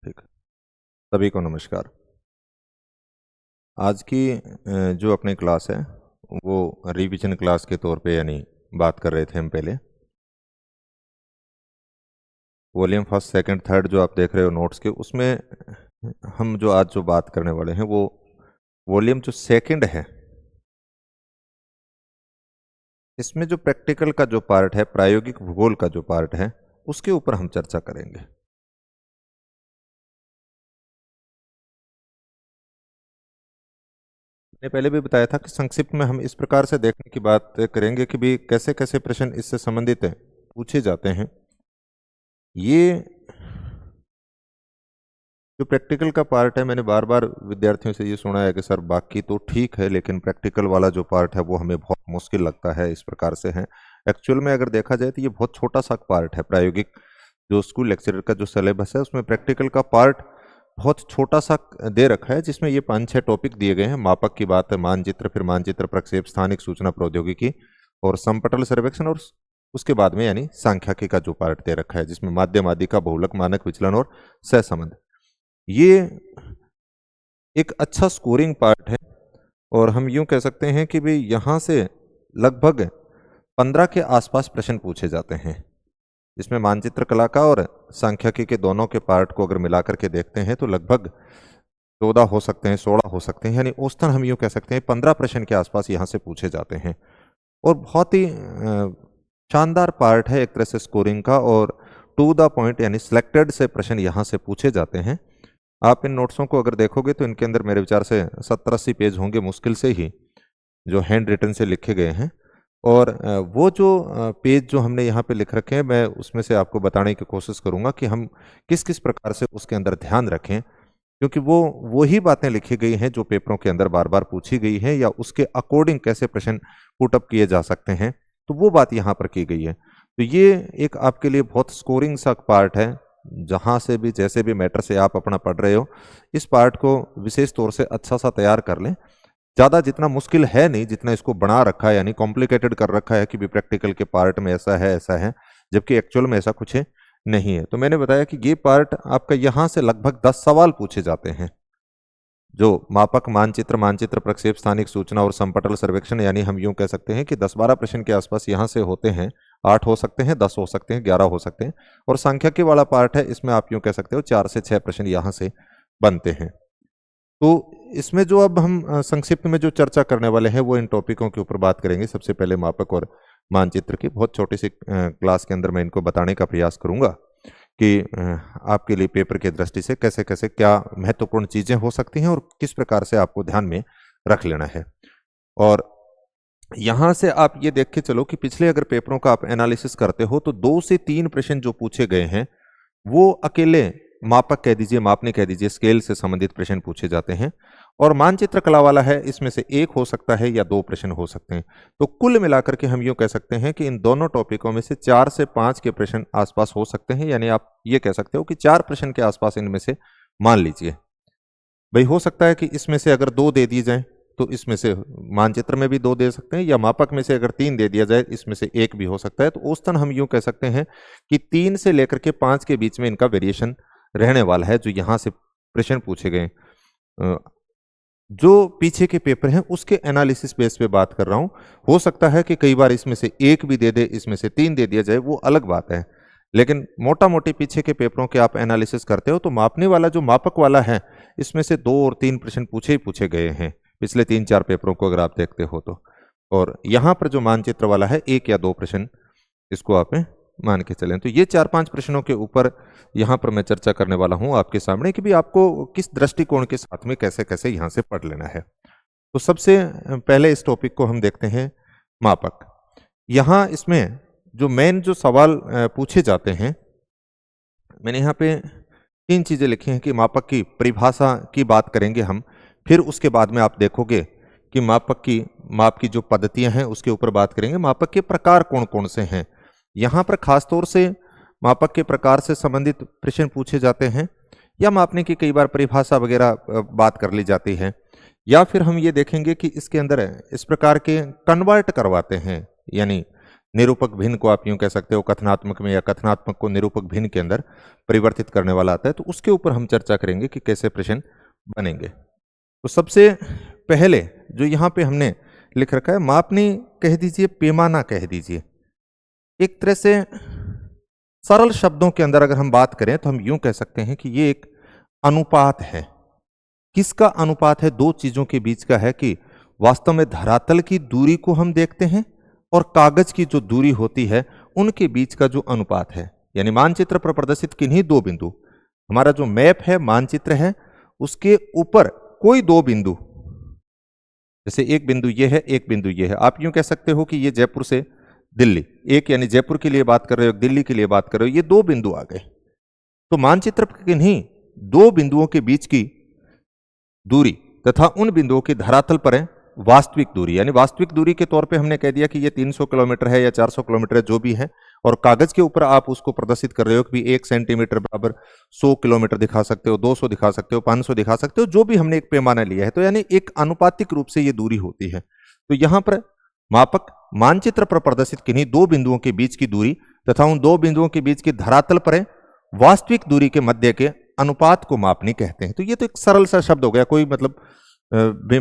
ठीक है। सभी को नमस्कार। आज की जो अपनी क्लास है वो रिवीजन क्लास के तौर पे यानी बात कर रहे थे हम पहले। वॉल्यूम फर्स्ट सेकंड थर्ड जो आप देख रहे हो नोट्स के, उसमें हम जो आज जो बात करने वाले हैं वो वॉल्यूम जो सेकंड है, इसमें जो प्रैक्टिकल का जो पार्ट है, प्रायोगिक भूगोल का जो पार्ट है, उसके ऊपर हम चर्चा करेंगे। मैंने पहले भी बताया था कि संक्षिप्त में हम इस प्रकार से देखने की बात करेंगे कि भी कैसे कैसे प्रश्न इससे संबंधित है पूछे जाते हैं। ये जो प्रैक्टिकल का पार्ट है, मैंने बार बार विद्यार्थियों से ये सुना है कि सर बाकी तो ठीक है लेकिन प्रैक्टिकल वाला जो पार्ट है वो हमें बहुत मुश्किल लगता है, इस प्रकार से है। एक्चुअल में अगर देखा जाए तो ये बहुत छोटा सा पार्ट है। प्रायोगिक जो स्कूल लेक्चरर का जो सिलेबस है उसमें प्रैक्टिकल का पार्ट बहुत छोटा सा दे रखा है, जिसमें ये 5-6 टॉपिक दिए गए हैं। मापक की बात है, मानचित्र, फिर मानचित्र प्रक्षेप, स्थानिक सूचना प्रौद्योगिकी और समपटल सर्वेक्षण, और उसके बाद में यानी सांख्यिकी का जो पार्ट दे रखा है जिसमें माध्यम आदि का बहुलक, मानक, विचलन और सहसंबंध। ये एक अच्छा स्कोरिंग पार्ट है और हम यूं कह सकते हैं कि भी यहाँ से लगभग 15 के आसपास प्रश्न पूछे जाते हैं, जिसमें मानचित्र कला का और सांख्यिकी के दोनों के पार्ट को अगर मिलाकर के देखते हैं तो लगभग 14 हो सकते हैं, 16 हो सकते हैं, यानी औसतन हम यूं कह सकते हैं 15 प्रश्न के आसपास यहाँ से पूछे जाते हैं। और बहुत ही शानदार पार्ट है एक तरह से स्कोरिंग का, और टू द पॉइंट यानी सिलेक्टेड से प्रश्न यहाँ से पूछे जाते हैं। आप इन नोट्सों को अगर देखोगे तो इनके अंदर मेरे विचार से 70-80 पेज होंगे मुश्किल से ही, जो हैंड रिटन से लिखे गए हैं। और वो जो पेज जो हमने यहाँ पे लिख रखे हैं, मैं उसमें से आपको बताने की कोशिश करूँगा कि हम किस किस प्रकार से उसके अंदर ध्यान रखें, क्योंकि वो ही बातें लिखी गई हैं जो पेपरों के अंदर बार बार पूछी गई है, या उसके अकॉर्डिंग कैसे प्रश्न पुटअप किए जा सकते हैं, तो वो बात यहाँ पर की गई है। तो ये एक आपके लिए बहुत स्कोरिंग सा पार्ट है। जहाँ से भी जैसे भी मैटर से आप अपना पढ़ रहे हो, इस पार्ट को विशेष तौर से अच्छा सा तैयार कर लें। ज़्यादा जितना मुश्किल है नहीं, जितना इसको बना रखा है यानी कॉम्प्लिकेटेड कर रखा है कि भी प्रैक्टिकल के पार्ट में ऐसा है, जबकि एक्चुअल में ऐसा कुछ नहीं है। तो मैंने बताया कि ये पार्ट आपका यहाँ से लगभग 10 सवाल पूछे जाते हैं, जो मापक, मानचित्र, मानचित्र प्रक्षेप, स्थानिक सूचना और समपटल सर्वेक्षण, यानी हम यूं कह सकते हैं कि 10-12 प्रश्न के आसपास यहाँ से होते हैं। 8 हो सकते हैं, 10 हो सकते हैं, 11 हो सकते हैं। और सांख्यिकी वाला पार्ट है, इसमें आप यूं कह सकते हो 4 से 6 प्रश्न यहाँ से बनते हैं। तो इसमें जो अब हम संक्षिप्त में जो चर्चा करने वाले हैं वो इन टॉपिकों के ऊपर बात करेंगे। सबसे पहले मापक और मानचित्र की बहुत छोटी सी क्लास के अंदर मैं इनको बताने का प्रयास करूंगा कि आपके लिए पेपर की दृष्टि से कैसे कैसे क्या महत्वपूर्ण चीजें हो सकती हैं और किस प्रकार से आपको ध्यान में रख लेना है। और यहां से आप ये देख के चलो कि पिछले अगर पेपरों का आप एनालिसिस करते हो तो 2 से 3 प्रश्न जो पूछे गए हैं वो अकेले मापक कह दीजिए, मापने कह दीजिए, स्केल से संबंधित प्रश्न पूछे जाते हैं। और मानचित्र कला वाला है, इसमें से 1 हो सकता है या 2 प्रश्न हो सकते हैं। तो कुल मिलाकर के हम यूं कह सकते हैं कि इन दोनों टॉपिकों में से 4 से 5 के प्रश्न आसपास हो सकते हैं, यानी आप ये कह सकते हो कि 4 प्रश्न के आसपास इनमें से मान लीजिए। भाई हो सकता है कि इसमें से अगर 2 दे दिए जाए तो इसमें से मानचित्र में भी 2 दे सकते हैं, या मापक में से अगर 3 दे दिया जाए इसमें से 1 भी हो सकता है। तो औसतन हम यूं कह सकते हैं कि 3 से लेकर के 5 के बीच में इनका वेरिएशन रहने वाला है, जो यहां से प्रश्न पूछे गए। जो पीछे के पेपर हैं उसके एनालिसिस बेस पे बात कर रहा हूं। हो सकता है कि कई बार इसमें से 1 भी दे दे, इसमें से 3 दे दिया जाए, वो अलग बात है। लेकिन मोटा मोटी पीछे के पेपरों के आप एनालिसिस करते हो तो मापने वाला जो मापक वाला है, इसमें से 2 और 3 प्रश्न पूछे ही पूछे गए हैं पिछले 3-4 पेपरों को अगर आप देखते हो तो। और यहाँ पर जो मानचित्र वाला है 1 या 2 प्रश्न इसको आप मान के चलें। तो ये 4-5 प्रश्नों के ऊपर यहाँ पर मैं चर्चा करने वाला हूँ आपके सामने कि भी आपको किस दृष्टिकोण के साथ में कैसे कैसे यहाँ से पढ़ लेना है। तो सबसे पहले इस टॉपिक को हम देखते हैं मापक। यहाँ इसमें जो मेन जो सवाल पूछे जाते हैं, मैंने यहाँ पे 3 चीजें लिखी हैं कि मापक की परिभाषा की बात करेंगे हम, फिर उसके बाद में आप देखोगे कि माप की जो पद्धतियां हैं उसके ऊपर बात करेंगे। मापक के प्रकार कौन कौन से हैं, यहाँ पर खासतौर से मापक के प्रकार से संबंधित प्रश्न पूछे जाते हैं, या मापने की कई बार परिभाषा वगैरह बात कर ली जाती है, या फिर हम ये देखेंगे कि इसके अंदर इस प्रकार के कन्वर्ट करवाते हैं, यानी निरूपक भिन्न को आप यूं कह सकते हो कथनात्मक में, या कथनात्मक को निरूपक भिन्न के अंदर परिवर्तित करने वाला आता है। तो उसके ऊपर हम चर्चा करेंगे कि कैसे प्रश्न बनेंगे। तो सबसे पहले जो यहाँ पे हमने लिख रखा है, मापनी कह दीजिए, पैमाना कह दीजिए। एक तरह से सरल शब्दों के अंदर अगर हम बात करें तो हम यूं कह सकते हैं कि ये एक अनुपात है। किसका अनुपात है? दो चीजों के बीच का है, कि वास्तव में धरातल की दूरी को हम देखते हैं और कागज की जो दूरी होती है उनके बीच का जो अनुपात है। यानी मानचित्र पर प्रदर्शित किन्हीं दो बिंदु, हमारा जो मैप है, मानचित्र है, उसके ऊपर कोई दो बिंदु, जैसे एक बिंदु ये है, एक बिंदु ये है, आप यूं कह सकते हो कि ये जयपुर से दिल्ली, एक यानी जयपुर के लिए बात कर रहे हो, दिल्ली के लिए बात कर रहे हो, ये दो बिंदु आ गए। तो मानचित्र पर किन्हीं दो बिंदुओं के बीच की दूरी तथा उन बिंदुओं की धरातल पर है वास्तविक दूरी, यानी वास्तविक दूरी के तौर पे हमने कह दिया कि ये 300 किलोमीटर है या 400 किलोमीटर है, जो भी है, और कागज के ऊपर आप उसको प्रदर्शित कर रहे हो कि 1 सेंटीमीटर बराबर 100 किलोमीटर दिखा सकते हो, 200 दिखा सकते हो, 500 दिखा सकते हो, जो भी हमने एक पैमाना लिया है। तो यानी एक आनुपातिक रूप से ये दूरी होती है। तो यहां पर मापक मानचित्र पर प्रदर्शित किन्हीं दो बिंदुओं के बीच की दूरी तथा उन दो बिंदुओं के बीच की धरातल पर वास्तविक दूरी के मध्य के अनुपात को मापनी कहते हैं। तो ये तो एक सरल सा शब्द हो गया, कोई मतलब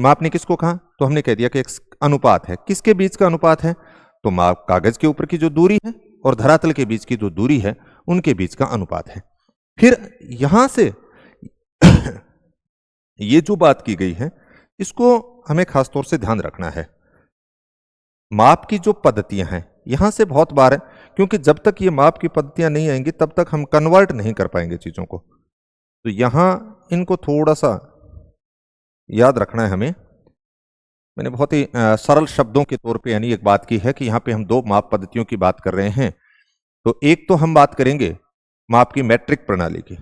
मापनी किसको कहा? तो हमने कह दिया कि एक अनुपात है। किसके बीच का अनुपात है? तो माप कागज के ऊपर की जो दूरी है और धरातल के बीच की जो दूरी है उनके बीच का अनुपात है। फिर यहां से ये जो बात की गई है इसको हमें खासतौर से ध्यान रखना है। माप की जो पद्धतियां हैं, यहां से बहुत बार है, क्योंकि जब तक ये माप की पद्धतियां नहीं आएंगी तब तक हम कन्वर्ट नहीं कर पाएंगे चीजों को। तो यहां इनको थोड़ा सा याद रखना है हमें। मैंने बहुत ही सरल शब्दों के तौर पे यानी एक बात की है कि यहां पे हम दो माप पद्धतियों की बात कर रहे हैं। तो एक तो हम बात करेंगे माप की मैट्रिक प्रणाली की,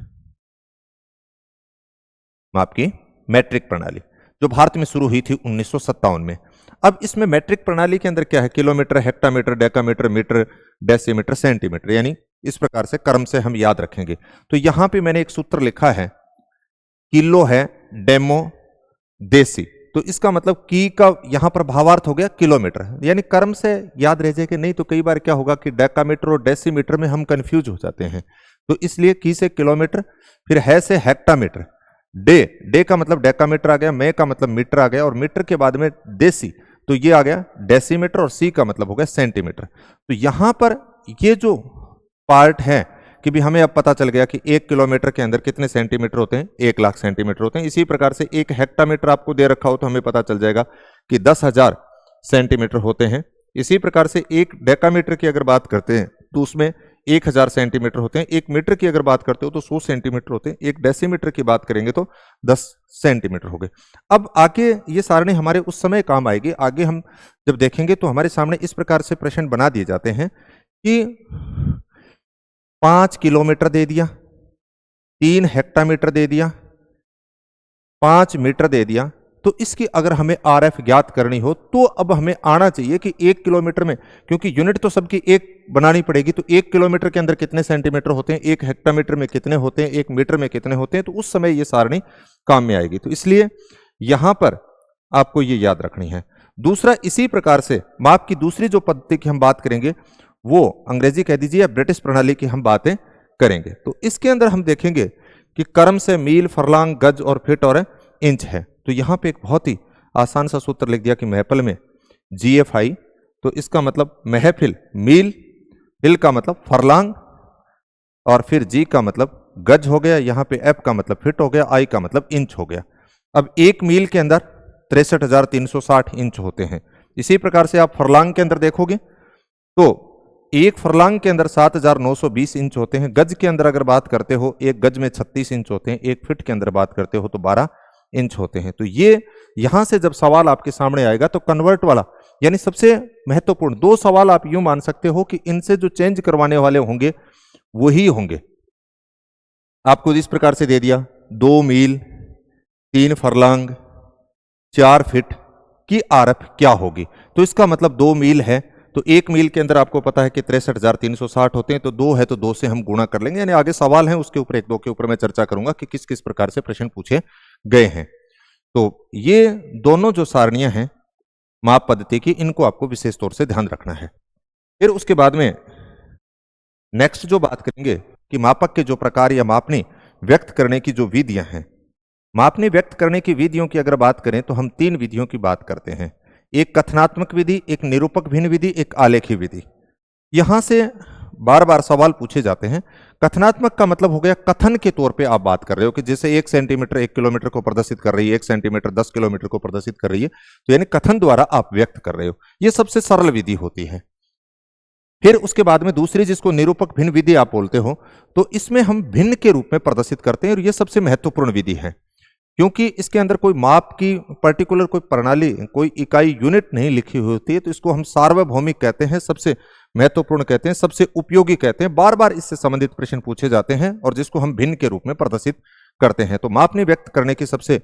माप की मैट्रिक प्रणाली जो भारत में शुरू हुई थी 1957 में। अब इसमें मैट्रिक प्रणाली के अंदर क्या है? Kilometre, hectometre, decametre, metre, decimetre, centimetre, यानी इस प्रकार से क्रम से हम याद रखेंगे। तो यहां पे मैंने एक सूत्र लिखा है, किलो है, डेमो, देसी। तो इसका मतलब की का यहां पर भावार्थ हो गया किलोमीटर, यानी क्रम से याद रह जाएगा। नहीं तो कई बार क्या होगा कि डेकामीटर और डेसीमीटर में हम कंफ्यूज हो जाते हैं। तो इसलिए की से किलोमीटर, फिर है से हेक्टामीटर, डे का मतलब डेकामीटर आ गया, मे का मतलब मीटर आ गया, और मीटर के बाद में देसी, तो ये आ गया डेसीमीटर, और सी का मतलब हो गया सेंटीमीटर। तो यहां पर ये जो पार्ट है कि भी हमें अब पता चल गया कि 1 किलोमीटर के अंदर कितने सेंटीमीटर होते हैं? 1 लाख सेंटीमीटर होते हैं। इसी प्रकार से एक हेक्टामीटर आपको दे रखा हो तो हमें पता चल जाएगा कि 10,000 सेंटीमीटर होते हैं। इसी प्रकार से एक डेकामीटर की अगर बात करते हैं तो उसमें 1000 सेंटीमीटर होते हैं। एक मीटर की अगर बात करते हो तो 100 सेंटीमीटर होते हैं। एक डेसीमीटर की बात करेंगे तो 10 सेंटीमीटर हो गए। अब आगे ये सारणी हमारे उस समय काम आएगी, आगे हम जब देखेंगे तो हमारे सामने इस प्रकार से प्रश्न बना दिए जाते हैं कि 5 किलोमीटर दे दिया, 3 हेक्टामीटर दे दिया, 5 मीटर दे दिया। तो इसकी अगर हमें आरएफ ज्ञात करनी हो तो अब हमें आना चाहिए कि 1 किलोमीटर में, क्योंकि यूनिट तो सबकी एक बनानी पड़ेगी, तो 1 किलोमीटर के अंदर कितने सेंटीमीटर होते हैं, 1 हेक्टामीटर में कितने होते हैं, 1 मीटर में कितने होते हैं, तो उस समय ये सारणी काम में आएगी। तो इसलिए यहां पर आपको ये याद रखनी है। दूसरा, इसी प्रकार से माप की दूसरी जो पद्धति की हम बात करेंगे वो अंग्रेजी कह दीजिए या ब्रिटिश प्रणाली की हम बातें करेंगे। तो इसके अंदर हम देखेंगे कि क्रम से मील, फरलांग, गज और फीट और इंच है। तो यहां पे एक बहुत ही आसान सा सूत्र लिख दिया कि महफिल में GFI, तो इसका मतलब महफिल मील, हिल का मतलब फरलांग, और फिर G का मतलब गज हो गया, यहां पे F का मतलब फीट हो गया, I का मतलब इंच हो गया। अब 1 मील के अंदर 63,360 इंच होते हैं। इसी प्रकार से आप फरलांग के अंदर देखोगे तो एक फरलांग के अंदर 7,920 इंच होते हैं। गज के अंदर अगर बात करते हो, एक गज में 36 इंच होते हैं। एक फीट के अंदर बात करते हो तो 12 इंच होते हैं। तो ये यहां से जब सवाल आपके सामने आएगा तो कन्वर्ट वाला, यानी सबसे महत्वपूर्ण 2 सवाल आप यूं मान सकते हो कि इनसे जो चेंज करवाने वाले होंगे वही होंगे। आपको इस प्रकार से दे दिया 2 मील, 3 फरलांग, 4 फीट की आरएफ क्या होगी। तो इसका मतलब 2 मील है तो 1 मील के अंदर आपको पता है कि 63,360 होते हैं। तो 2 है तो 2 से हम गुणा कर लेंगे, यानी आगे सवाल है उसके ऊपर 1-2 के ऊपर मैं चर्चा करूंगा कि किस किस प्रकार से प्रश्न पूछे गए हैं। तो ये दोनों जो सारणियां हैं माप पद्धति की, इनको आपको विशेष तौर से ध्यान रखना है। फिर उसके बाद में नेक्स्ट जो बात करेंगे कि मापक के जो प्रकार या मापनी व्यक्त करने की जो विधियां हैं, मापनी व्यक्त करने की विधियों की अगर बात करें तो हम 3 विधियों की बात करते हैं। एक कथनात्मक विधि, एक निरूपक भिन्न विधि, एक आलेखी विधि। यहां से बार बार सवाल पूछे जाते हैं। कथनात्मक का मतलब हो गया कथन के तौर पे आप बात कर रहे हो कि जैसे 1 सेंटीमीटर 1 किलोमीटर को प्रदर्शित कर रही है, 1 सेंटीमीटर 10 किलोमीटर को प्रदर्शित कर रही है, तो यानी कथन द्वारा आप व्यक्त कर रहे हो। यह सबसे सरल विधि होती है। फिर उसके बाद में दूसरी, जिसको निरूपक भिन्न विधि आप बोलते हो, तो इसमें हम भिन्न के रूप में प्रदर्शित करते हैं और यह सबसे महत्वपूर्ण विधि है, क्योंकि इसके अंदर कोई माप की पर्टिकुलर कोई प्रणाली, कोई इकाई, यूनिट नहीं लिखी हुई होती है। तो इसको हम सार्वभौमिक कहते हैं, सबसे महत्वपूर्ण कहते हैं, सबसे उपयोगी कहते हैं। बार बार इससे संबंधित प्रश्न पूछे जाते हैं और जिसको हम भिन्न के रूप में प्रदर्शित करते हैं। तो मापनी व्यक्त करने की सबसे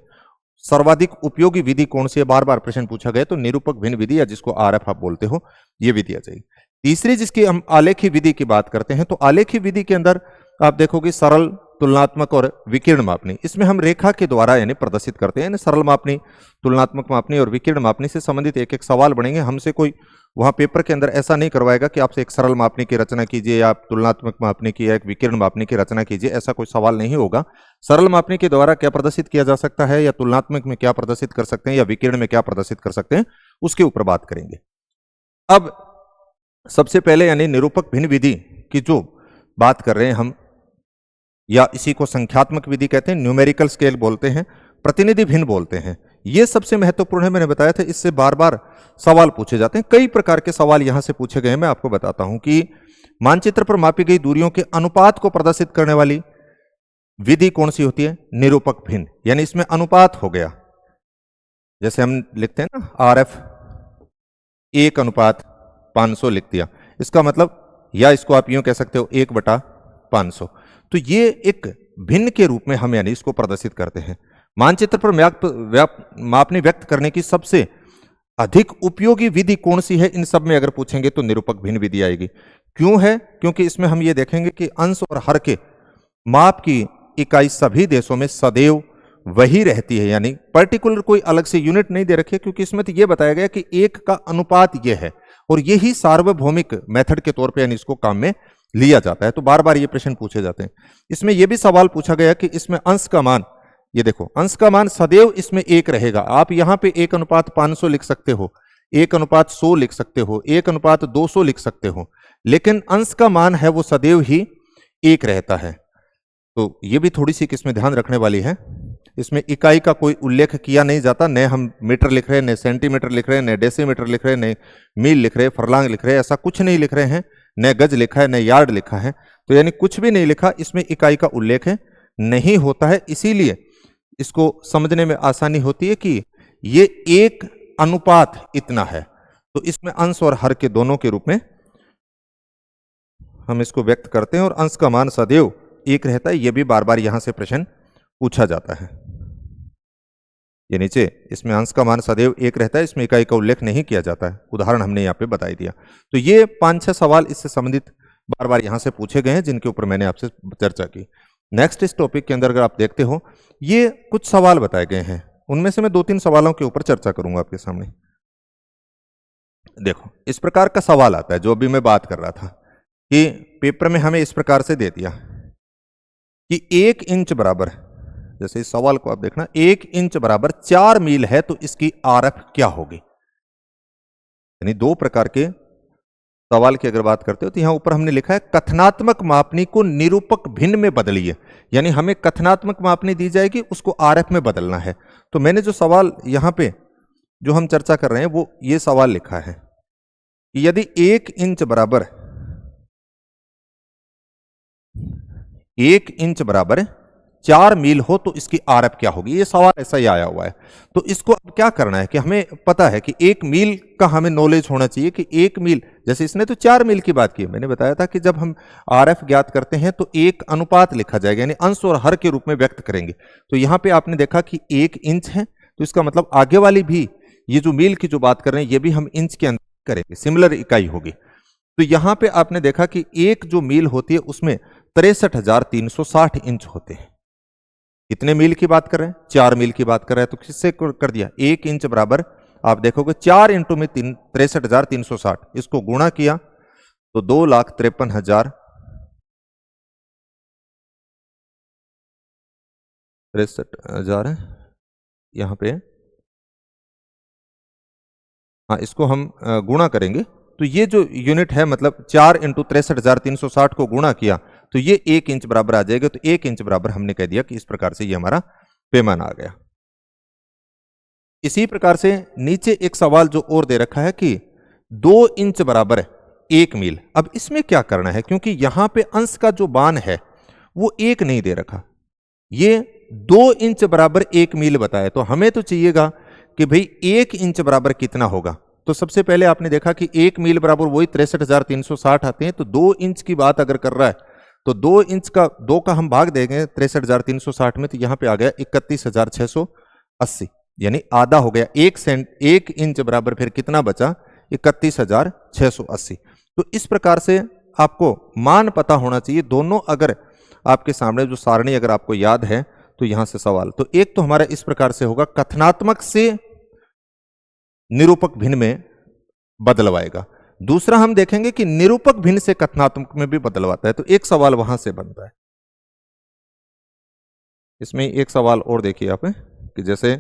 सर्वाधिक उपयोगी विधि कौन सी है, बार बार प्रश्न पूछा गया, तो निरूपक भिन्न विधि या जिसको आरएफ आप बोलते हो, यह विधि आ जाएगी। तीसरी, जिसकी हम आलेखी विधि की बात करते हैं, तो आलेखी विधि के अंदर आप देखोगे सरल, तुलनात्मक और विकिरण मापनी। इसमें हम रेखा के द्वारा यानी प्रदर्शित करते हैं। सरल मापनी, तुलनात्मक मापनी और विकिरण मापनी से संबंधित एक एक सवाल बनेंगे। हमसे कोई वहां पेपर के अंदर ऐसा नहीं करवाएगा कि आपसे एक सरल मापनी की रचना कीजिए या आप तुलनात्मक मापनी की या एक विकिरण मापनी की रचना कीजिए, ऐसा कोई सवाल नहीं होगा। सरल मापनी के द्वारा क्या प्रदर्शित किया जा सकता है, या तुलनात्मक में क्या प्रदर्शित कर सकते हैं, या विकिरण में क्या प्रदर्शित कर सकते हैं, उसके ऊपर बात करेंगे। अब सबसे पहले यानी निरूपक भिन्न विधि की जो बात कर रहे हैं हम, या इसी को संख्यात्मक विधि कहते हैं, न्यूमेरिकल स्केल बोलते हैं, प्रतिनिधि भिन्न बोलते हैं। यह सबसे महत्वपूर्ण है, मैंने बताया था। इससे बार बार सवाल पूछे जाते हैं। कई प्रकार के सवाल यहां से पूछे गए हैं। मैं आपको बताता हूं कि मानचित्र पर मापी गई दूरियों के अनुपात को प्रदर्शित करने वाली विधि कौन सी होती है, निरूपक भिन्न। यानी इसमें अनुपात हो गया, जैसे हम लिखते हैं ना RF 1:500 लिख दिया, इसका मतलब, या इसको आप यूं कह सकते हो 1/500। तो ये एक भिन्न के रूप में हम यानी इसको प्रदर्शित करते हैं। मानचित्र पर मापनी व्यक्त करने की सबसे अधिक उपयोगी विधि कौन सी है, इन सब में अगर पूछेंगे तो निरूपक भिन्न विधि आएगी। क्यों है? क्योंकि इसमें हम ये देखेंगे कि अंश और हर के माप की इकाई सभी देशों में सदैव वही रहती है, यानी पर्टिकुलर कोई अलग से यूनिट नहीं दे रखी है, क्योंकि इसमें तो ये बताया गया कि 1 का अनुपात ये है और यही सार्वभौमिक मेथड के तौर पे यानी इसको काम में लिया जाता है। तो बार बार ये प्रश्न पूछे जाते हैं। इसमें यह भी सवाल पूछा गया कि इसमें अंश का मान, ये देखो, अंश का मान सदैव इसमें 1 रहेगा। आप यहां पे 1:500 लिख सकते हो, 1:100 लिख सकते हो, 1:200 लिख सकते हो, लेकिन अंश का मान है वो सदैव ही 1 रहता है। तो ये भी थोड़ी सी इसमें ध्यान रखने वाली है। इसमें इकाई का कोई उल्लेख किया नहीं जाता, न हम मीटर लिख रहे हैं, न सेंटीमीटर लिख रहे हैं, न डेसीमीटर लिख रहे हैं, न मील लिख रहे हैं, फरलांग लिख रहे हैं, ऐसा कुछ नहीं लिख रहे हैं। न गज लिखा है, न यार्ड लिखा है, तो यानी कुछ भी नहीं लिखा, इसमें इकाई का उल्लेख नहीं होता है। इसीलिए इसको समझने में आसानी होती है कि ये 1 अनुपात इतना है। तो इसमें अंश और हर के दोनों के रूप में हम इसको व्यक्त करते हैं और अंश का मान सदैव 1 रहता है। यह भी बार बार यहां से प्रश्न पूछा जाता है। ये नीचे इसमें अंश का मान सदैव 1 रहता है, इसमें इकाई का उल्लेख नहीं किया जाता है। उदाहरण हमने यहाँ पे बता दिया। तो ये 5-6 सवाल इससे संबंधित बार बार यहां से पूछे गए हैं, जिनके ऊपर मैंने आपसे चर्चा की। नेक्स्ट इस टॉपिक के अंदर अगर आप देखते हो, ये कुछ सवाल बताए गए हैं, उनमें से मैं 2-3 सवालों के ऊपर चर्चा करूंगा आपके सामने। देखो, इस प्रकार का सवाल आता है जो अभी मैं बात कर रहा था कि पेपर में हमें इस प्रकार से दे दिया कि 1 इंच बराबर, जैसे इस सवाल को आप देखना, 1 इंच बराबर 4 मील है, तो इसकी RF क्या होगी। यानी 2 प्रकार के सवाल की अगर बात करते हो तो यहां ऊपर हमने लिखा है कथनात्मक मापनी को निरूपक भिन्न में बदलिए। यानी हमें कथनात्मक मापनी दी जाएगी, उसको RF में बदलना है। तो मैंने जो सवाल यहां पे जो हम चर्चा कर रहे हैं वो ये सवाल लिखा है कि यदि 1 इंच बराबर 1 इंच बराबर 4 मील हो तो इसकी RF क्या होगी। ये सवाल ऐसा ही आया हुआ है। तो इसको अब क्या करना है कि हमें पता है कि 1 मील का हमें नॉलेज होना चाहिए कि 1 मील, जैसे इसने तो 4 मील की बात की। मैंने बताया था कि जब हम RF ज्ञात करते हैं तो 1 अनुपात लिखा जाएगा, यानी अंश और हर के रूप में व्यक्त करेंगे। तो यहां पे आपने देखा कि 1 इंच है, तो इसका मतलब आगे वाली भी ये जो मील की जो बात कर रहे हैं ये भी हम इंच के अंदर करेंगे, सिमिलर इकाई होगी। तो यहां पे आपने देखा कि एक जो मील होती है उसमें 63,360 इंच होते हैं। कितने मील की बात कर रहे हैं? 4 मील की बात कर रहे हैं। तो किससे कर दिया? 1 इंच बराबर आप देखोगे 4 इंटू में 63,360, इसको गुणा किया तो 2,53,000 63,000 है यहाँ पे। हाँ, इसको हम गुणा करेंगे तो ये जो यूनिट है मतलब 4 इंटू 63,360 को गुणा किया तो ये 1 इंच बराबर आ जाएगा। तो 1 इंच बराबर हमने कह दिया कि इस प्रकार से ये हमारा पैमाना आ गया। इसी प्रकार से नीचे एक सवाल जो और दे रखा है कि 2 इंच बराबर 1 मील। अब इसमें क्या करना है, क्योंकि यहां पे अंश का जो मान है वो 1 नहीं दे रखा, ये 2 इंच बराबर 1 मील बताया। तो हमें तो चाहिएगा कि भाई 1 इंच बराबर कितना होगा। तो सबसे पहले आपने देखा कि 1 मील बराबर वही 63,360 आते हैं। तो 2 इंच की बात अगर कर रहा है तो 2 इंच का 2 का हम भाग देंगे 63,360 में, तो यहां पे आ गया 31,680, यानी आधा हो गया। 1 इंच बराबर फिर कितना बचा, 31,680। तो इस प्रकार से आपको मान पता होना चाहिए। दोनों अगर आपके सामने जो सारणी अगर आपको याद है तो यहां से सवाल, तो एक तो हमारा इस प्रकार से होगा, कथनात्मक से निरूपक भिन्न में बदलवाएगा। दूसरा हम देखेंगे कि निरूपक भिन्न से कथनात्मक में भी बदलवाता है। तो एक सवाल वहां से बनता है। इसमें एक सवाल और देखिए आप कि जैसे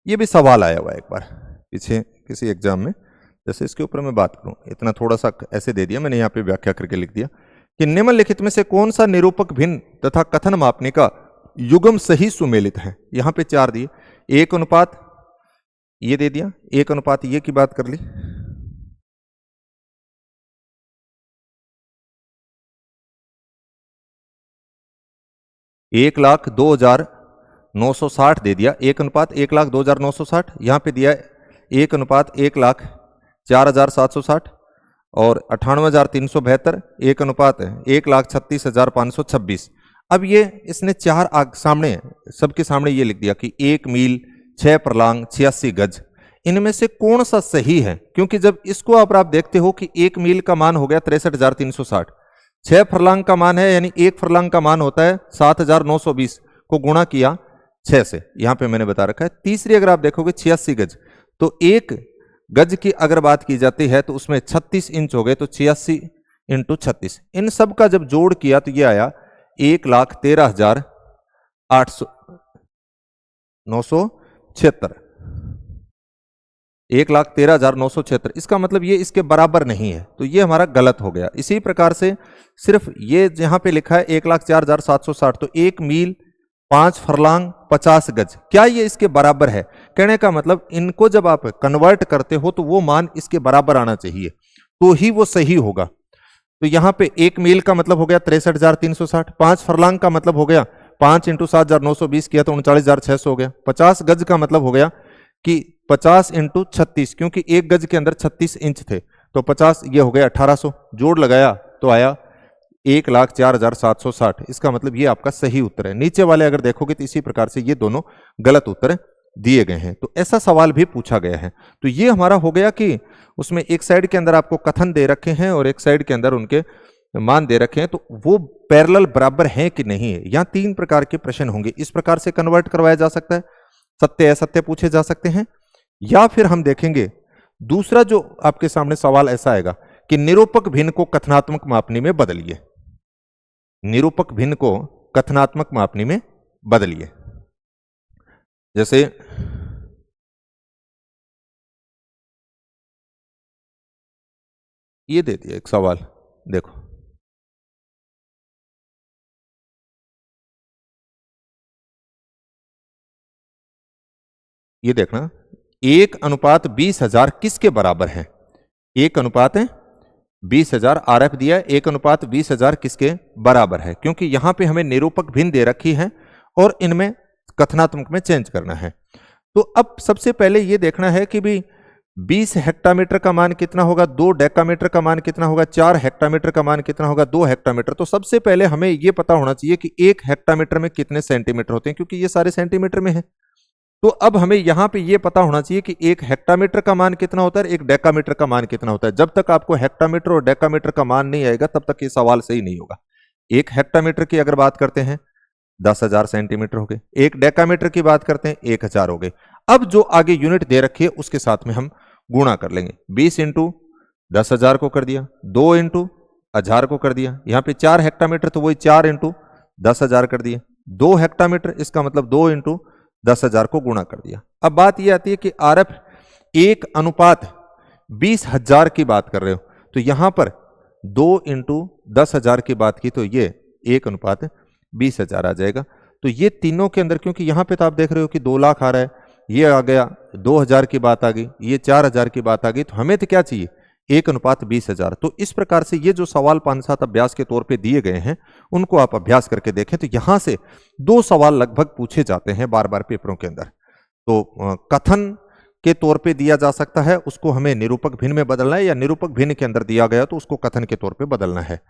ये भी सवाल आया हुआ है एक बार पीछे किसी एग्जाम में, जैसे इसके ऊपर मैं बात करूं, इतना थोड़ा सा ऐसे दे दिया मैंने, यहां पे व्याख्या करके लिख दिया कि निम्नलिखित में से कौन सा निरूपक भिन्न तथा कथन मापने का युग्म सही सुमेलित है। यहां पे 4 दिए, 1 अनुपात ये दे दिया, 1 अनुपात ये की बात कर ली, एक लाख 2,02,960 दे दिया, 1 अनुपात 1,02,960। यहां पे दिया 1 अनुपात 1,04,760 और 98,372, 1 अनुपात 1,36,526। अब ये इसने 4 सामने सबके सामने ये लिख दिया कि 1 मील 6 फरलांग 86 गज। इनमें से कौन सा सही है, क्योंकि जब इसको आप देखते हो कि 1 मील का मान हो गया 63,360, 6 फरलांग का मान है यानी 1 फरलांग का मान होता है 7,920 को गुणा किया 6 से, यहां पे मैंने बता रखा है। तीसरी अगर आप देखोगे 86 गज, तो 1 गज की अगर बात की जाती है तो उसमें 36 इंच हो गए, तो 86 इंटू 36, इन सब का जब जोड़ किया तो ये आया 1,13,976, 1,13,976। इसका मतलब ये इसके बराबर नहीं है, तो ये हमारा गलत हो गया। इसी प्रकार से सिर्फ ये यहां पे लिखा है 1,04,760, तो 1 मील 5 फरलांग 50 गज, क्या ये इसके बराबर है? कहने का मतलब इनको जब आप कन्वर्ट करते हो तो वो मान इसके बराबर आना चाहिए, तो ही वो सही होगा। तो यहां पे 1 मील का मतलब हो गया 63,360, 5 फरलांग का मतलब हो गया 5 इंटू 7,920 किया तो 39,600 हो गया, 50 गज का मतलब हो गया कि 50 इंटू 36, क्योंकि 1 गज के अंदर 36 इंच थे, तो 50 ये हो गया 1800, जोड़ लगाया तो आया 1,04,760। इसका मतलब ये आपका सही उत्तर है। नीचे वाले अगर देखोगे तो इसी प्रकार से ये दोनों गलत उत्तर दिए गए हैं। तो ऐसा सवाल भी पूछा गया है। तो ये हमारा हो गया कि उसमें एक साइड के अंदर आपको कथन दे रखे हैं और एक साइड के अंदर उनके मान दे रखे हैं, तो वो पैरेलल बराबर हैं कि नहीं है। यहां 3 प्रकार के प्रश्न होंगे, इस प्रकार से कन्वर्ट करवाया जा सकता है, सत्य असत्य पूछे जा सकते हैं, या फिर हम देखेंगे दूसरा जो आपके सामने सवाल ऐसा आएगा कि निरूपक भिन्न को कथनात्मक मापनी में बदलिए, निरूपक भिन्न को कथनात्मक मापनी में बदलिए। जैसे ये दे दिया एक सवाल, देखो ये देखना, 1 अनुपात 20,000 किसके बराबर है? 1 अनुपात 20,000 आरएफ दिया, 1 अनुपात 20,000 किसके बराबर है? क्योंकि यहां पे हमें निरूपक भिन्न दे रखी है और इनमें कथनात्मक में चेंज करना है। तो अब सबसे पहले ये देखना है कि भी 20 हेक्टामीटर का मान कितना होगा, 2 डेकामीटर का मान कितना होगा, 4 हेक्टामीटर का मान कितना होगा, 2 हेक्टामीटर। तो सबसे पहले हमें यह पता होना चाहिए कि 1 हेक्टामीटर में कितने सेंटीमीटर होते हैं, क्योंकि ये सारे सेंटीमीटर में है। तो अब हमें यहां पे ये पता होना चाहिए कि 1 हेक्टामीटर का मान कितना होता है, 1 डेकामीटर का मान कितना होता है। जब तक आपको हेक्टामीटर और डेकामीटर का मान नहीं आएगा तब तक ये सवाल सही नहीं होगा। 1 हेक्टामीटर की अगर बात करते हैं 10,000 सेंटीमीटर हो गए, 1 डेकामीटर की बात करते हैं 1,000 हो गए। अब जो आगे यूनिट दे रखी है उसके साथ में हम गुणा कर लेंगे। 20 इंटू 10,000 को कर दिया, 2 इंटू 1000 को कर दिया, यहाँ पे 4 हेक्टामीटर तो वही 4 इंटू 10,000 कर दिए, 2 हेक्टामीटर इसका मतलब 2 इंटू 10,000 को गुणा कर दिया। अब बात यह आती है कि आरएफ 1:20,000 की बात कर रहे हो, तो यहां पर 2 इंटू 10,000 की बात की तो ये 1:20,000 आ जाएगा। तो ये तीनों के अंदर, क्योंकि यहां पे तो आप देख रहे हो कि 2 लाख आ रहा है, ये आ गया 2,000 की बात आ गई, ये 4,000 की बात आ गई, तो हमें तो क्या चाहिए 1:20,000। तो इस प्रकार से ये जो सवाल 5-7 अभ्यास के तौर पे दिए गए हैं उनको आप अभ्यास करके देखें, तो यहां से 2 सवाल लगभग पूछे जाते हैं बार बार पेपरों के अंदर। तो कथन के तौर पे दिया जा सकता है, उसको हमें निरूपक भिन्न में बदलना है, या निरूपक भिन्न के अंदर दिया गया तो उसको कथन के तौर पे बदलना है।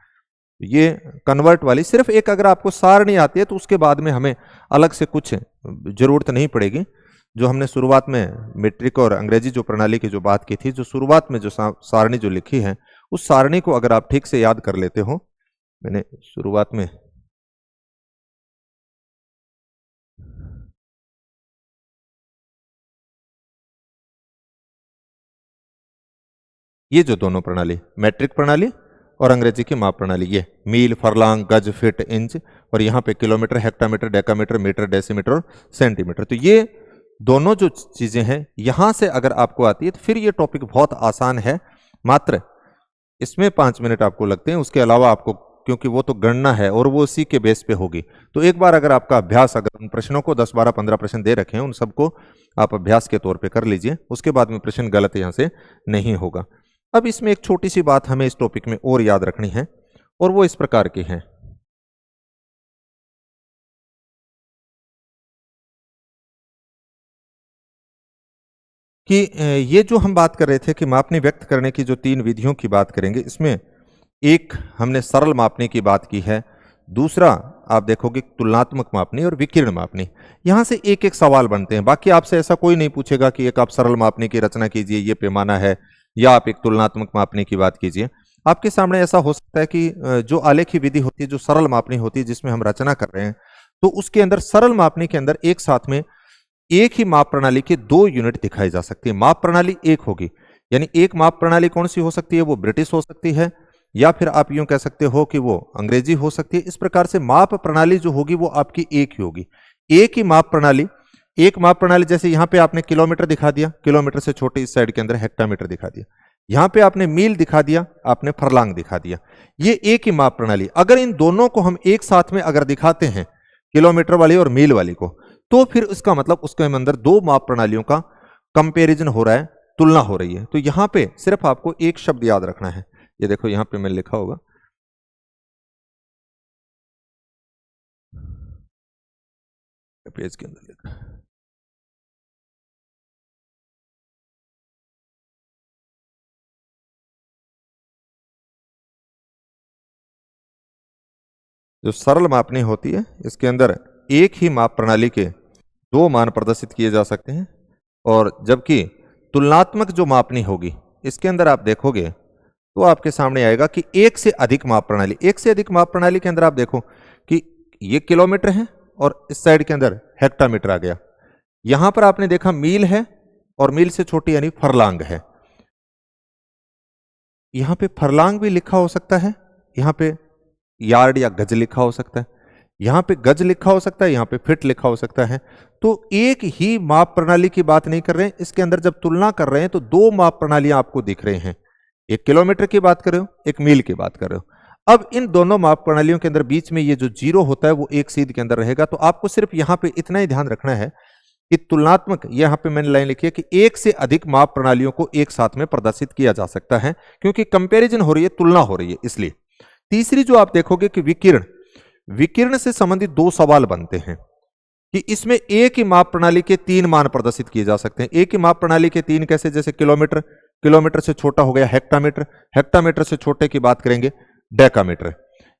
ये कन्वर्ट वाली सिर्फ एक, अगर आपको सारणी आती है तो उसके बाद में हमें अलग से कुछ जरूरत नहीं पड़ेगी। जो हमने शुरुआत में मीट्रिक और अंग्रेजी जो प्रणाली की जो बात की थी, जो शुरुआत में जो सारणी जो लिखी है, उस सारणी को अगर आप ठीक से याद कर लेते हो, मैंने शुरुआत में ये जो दोनों प्रणाली, मैट्रिक प्रणाली और अंग्रेजी की माप प्रणाली, ये मील, फरलांग, गज, फीट, इंच, और यहाँ पे kilometre, hectometre, decametre, metre, decimetre और सेंटीमीटर, तो ये दोनों जो चीजें हैं यहां से अगर आपको आती है तो फिर ये टॉपिक बहुत आसान है। मात्र इसमें 5 मिनट आपको लगते हैं, उसके अलावा आपको, क्योंकि वो तो गणना है और वो उसी के बेस पे होगी, तो एक बार अगर आपका अभ्यास, अगर उन प्रश्नों को 10, 12, 15 प्रश्न दे रखे हैं, उन सबको आप अभ्यास के तौर पे कर लीजिए, उसके बाद में प्रश्न गलत यहां से नहीं होगा। अब इसमें एक छोटी सी बात हमें इस टॉपिक में और याद रखनी है, और वो इस प्रकार की है कि ये जो हम बात कर रहे थे कि मापनी व्यक्त करने की जो 3 विधियों की बात करेंगे, इसमें एक हमने सरल मापनी की बात की है, दूसरा आप देखोगे तुलनात्मक मापनी और विकिरण मापनी। यहां से एक एक सवाल बनते हैं, बाकी आपसे ऐसा कोई नहीं पूछेगा कि एक आप सरल मापनी की रचना कीजिए, ये पैमाना है, या आप एक तुलनात्मक मापनी की बात कीजिए। आपके सामने ऐसा हो सकता है कि जो आलेखी विधि होती है, जो सरल मापनी होती है जिसमें हम रचना कर रहे हैं, तो उसके अंदर सरल मापनी के अंदर एक साथ में एक ही माप प्रणाली के 2 यूनिट दिखाई जा सकती है। माप प्रणाली एक होगी, यानी एक माप प्रणाली कौन सी हो सकती है, वो ब्रिटिश हो सकती है, या फिर आप यूं कह सकते हो कि वो अंग्रेजी हो सकती है। इस प्रकार से माप प्रणाली जो होगी वो आपकी एक ही होगी, एक ही माप प्रणाली। एक माप प्रणाली जैसे यहां पे आपने किलोमीटर दिखा दिया, किलोमीटर से छोटे इस साइड के अंदर हेक्टामीटर दिखा दिया, यहां पे आपने मील दिखा दिया, आपने फरलांग दिखा दिया, ये एक ही माप प्रणाली। अगर इन दोनों को हम एक साथ में अगर दिखाते हैं, किलोमीटर वाली और मील वाली को, तो फिर उसका मतलब उसके अंदर 2 माप प्रणालियों का कंपैरिजन हो रहा है, तुलना हो रही है। तो यहां पे सिर्फ आपको एक शब्द याद रखना है, ये देखो यहां पे मैंने लिखा होगा, पेज के अंदर लिखा, जो सरल मापनी होती है इसके अंदर एक ही माप प्रणाली के 2 मान प्रदर्शित किए जा सकते हैं, और जबकि तुलनात्मक जो मापनी होगी इसके अंदर आप देखोगे तो आपके सामने आएगा कि एक से अधिक माप प्रणाली, एक से अधिक माप प्रणाली के अंदर आप देखो कि ये किलोमीटर है और इस साइड के अंदर हेक्टामीटर आ गया, यहां पर आपने देखा मील है और मील से छोटी यानी फरलांग है, यहां पे फरलांग भी लिखा हो सकता है, यहां पे यार्ड या गज लिखा हो सकता है, यहां पे गज लिखा हो सकता है, यहां पे फिट लिखा हो सकता है। तो एक ही माप प्रणाली की बात नहीं कर रहे हैं, इसके अंदर जब तुलना कर रहे हैं तो 2 माप प्रणालियां आपको दिख रहे हैं, एक किलोमीटर की बात कर रहे हो, एक मील की बात कर रहे हो। अब इन दोनों माप प्रणालियों के अंदर बीच में ये जो 0 होता है वो एक सीध के अंदर रहेगा। तो आपको सिर्फ यहां पे इतना ही ध्यान रखना है कि तुलनात्मक, यहां पे मैंने लाइन लिखी है कि एक से अधिक माप प्रणालियों को एक साथ में प्रदर्शित किया जा सकता है, क्योंकि कंपैरिजन हो रही है, तुलना हो रही है, इसलिए। तीसरी जो आप देखोगे कि विकिरण, विकिरण से संबंधित 2 सवाल बनते हैं कि इसमें एक ही माप प्रणाली के 3 मान प्रदर्शित किए जा सकते हैं। एक ही माप प्रणाली के 3 कैसे, जैसे किलोमीटर, किलोमीटर से छोटा हो गया हेक्टामीटर, हेक्टामीटर से छोटे की बात करेंगे डेकामीटर।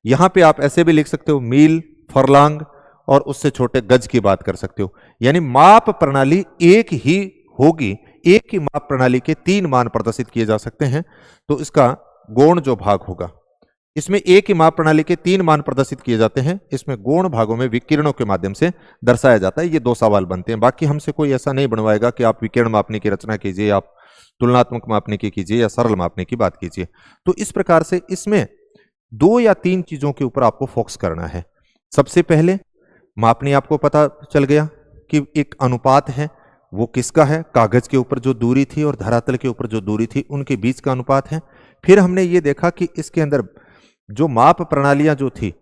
यहां पे आप ऐसे भी लिख सकते हो मील, फरलांग, और उससे छोटे गज की बात कर सकते हो। यानी माप प्रणाली एक ही होगी, एक ही माप प्रणाली के 3 मान प्रदर्शित किए जा सकते हैं। तो इसका गौण जो भाग होगा, इसमें एक ही माप प्रणाली के 3 मान प्रदर्शित किए जाते हैं। इसमें गौण भागों में विकिरणों के माध्यम से दर्शाया जाता है। ये 2 सवाल बनते हैं। बाकी हमसे कोई ऐसा नहीं बनवाएगा कि आप विकिरण मापने की रचना कीजिए, आप तुलनात्मक मापने की कीजिए या सरल मापने की बात कीजिए। तो इस प्रकार से इसमें 2 या 3 चीजों के ऊपर आपको फोकस करना है। सबसे पहले मापनी आपको पता चल गया कि एक अनुपात है, वो किसका है, कागज के ऊपर जो दूरी थी और धरातल के ऊपर जो दूरी थी उनके बीच का अनुपात है। फिर हमने ये देखा कि इसके अंदर जो माप प्रणालियां जो थी,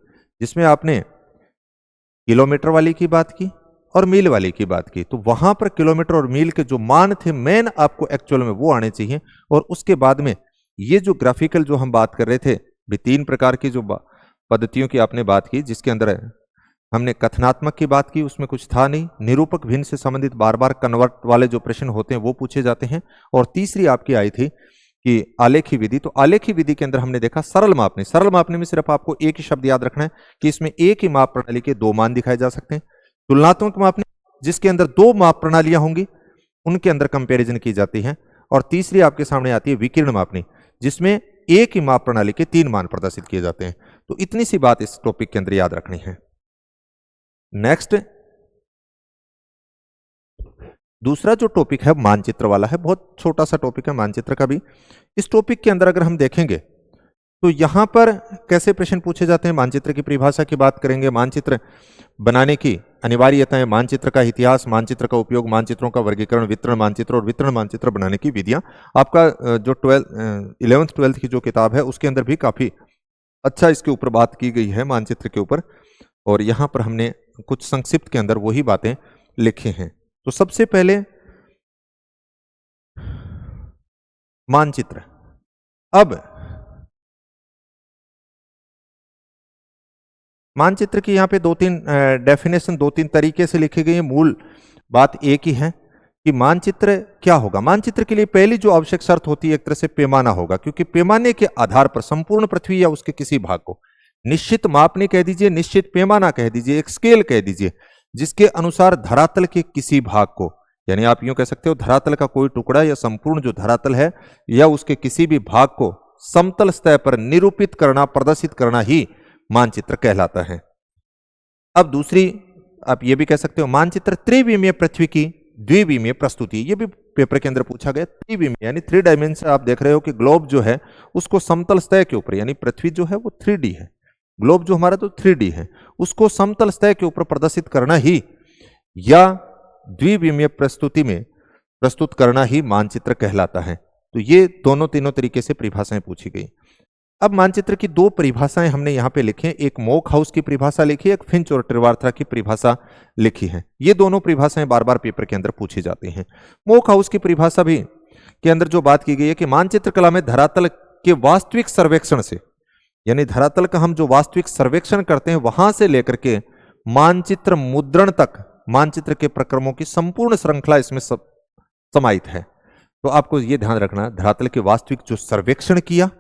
जिसमें आपने किलोमीटर वाली की बात की और मील वाली की बात की, तो वहां पर किलोमीटर और मील के जो मान थे मेन आपको एक्चुअल में वो आने चाहिए। और उसके बाद में ये जो ग्राफिकल जो हम बात कर रहे थे, भी 3 प्रकार की जो पद्धतियों की आपने बात की, जिसके अंदर हमने कथनात्मक की बात की, उसमें कुछ था नहीं। निरूपक भिन्न से संबंधित बार बार कन्वर्ट वाले जो प्रश्न होते हैं वो पूछे जाते हैं। और तीसरी आपकी आई थी कि आलेखी विधि। तो आलेखी विधि के अंदर हमने देखा सरल मापने। सरल मापने में सिर्फ आपको एक ही शब्द याद रखना है कि इसमें एक ही माप प्रणाली के 2 मान दिखाए जा सकते हैं। तुलनात्मक मापने, जिसके अंदर 2 माप प्रणालियां होंगी, उनके अंदर कंपैरिजन की जाती है। और तीसरी आपके सामने आती है विकिरण मापनी, जिसमें एक ही माप प्रणाली के 3 मान प्रदर्शित किए जाते हैं। तो इतनी सी बात इस टॉपिक के अंदर याद रखनी है। नेक्स्ट, दूसरा जो टॉपिक है मानचित्र वाला है। बहुत छोटा सा टॉपिक है मानचित्र का भी। इस टॉपिक के अंदर अगर हम देखेंगे तो यहां पर कैसे प्रश्न पूछे जाते हैं, मानचित्र की परिभाषा की बात करेंगे, मानचित्र बनाने की अनिवार्यताएं, मानचित्र का इतिहास, मानचित्र का उपयोग, मानचित्रों का वर्गीकरण, वितरण मानचित्र और वितरण मानचित्र बनाने की विधियां। आपका जो 11th 12th की जो किताब है उसके अंदर भी काफी अच्छा इसके ऊपर बात की गई है मानचित्र के ऊपर। और यहां पर हमने कुछ संक्षिप्त के अंदर वही बातें लिखी हैं। तो सबसे पहले मानचित्र। अब मानचित्र की यहां पे 2-3 डेफिनेशन 2-3 तरीके से लिखी गई है। मूल बात एक ही है कि मानचित्र क्या होगा। मानचित्र के लिए पहली जो आवश्यक शर्त होती है एक तरह से पैमाना होगा, क्योंकि पैमाने के आधार पर संपूर्ण पृथ्वी या उसके किसी भाग को निश्चित मापने कह दीजिए, निश्चित पैमाना कह दीजिए, एक स्केल कह दीजिए, जिसके अनुसार धरातल के किसी भाग को, यानी आप यूं कह सकते हो धरातल का कोई टुकड़ा या संपूर्ण जो धरातल है या उसके किसी भी भाग को समतल सतह पर निरूपित करना, प्रदर्शित करना ही मानचित्र कहलाता है। अब दूसरी आप ये भी कह सकते हो मानचित्र त्रिविमीय पृथ्वी की द्विविमीय प्रस्तुति। ये भी पेपर के अंदर पूछा गया। त्रिविमीय यानी 3 डायमेंशन। आप देख रहे हो कि ग्लोब जो है उसको समतल सतह के ऊपर, यानी पृथ्वी जो है वो 3D है, ग्लोब जो हमारा तो 3D है, उसको समतल सतह के ऊपर प्रदर्शित करना ही या द्विविमीय प्रस्तुति में प्रस्तुत करना ही मानचित्र कहलाता है। तो ये दोनों तीनों तरीके से परिभाषाएं पूछी गई। अब मानचित्र की 2 परिभाषाएं हमने यहां पे लिखी हैं। एक मोक हाउस की परिभाषा लिखी है, एक फिंच और ट्रिवार्थरा की परिभाषा लिखी है। ये दोनों परिभाषाएं बार बार पेपर के अंदर पूछी जाती हैं। मोक हाउस की परिभाषा भी के अंदर जो बात की गई है कि मानचित्र कला में धरातल के वास्तविक सर्वेक्षण से, यानी धरातल का हम जो वास्तविक सर्वेक्षण करते हैं वहां से लेकर के मानचित्र मुद्रण तक मानचित्र के प्रक्रमों की संपूर्ण श्रृंखला इसमें समाहित है। तो आपको यह ध्यान रखना, धरातल के वास्तविक जो सर्वेक्षण किया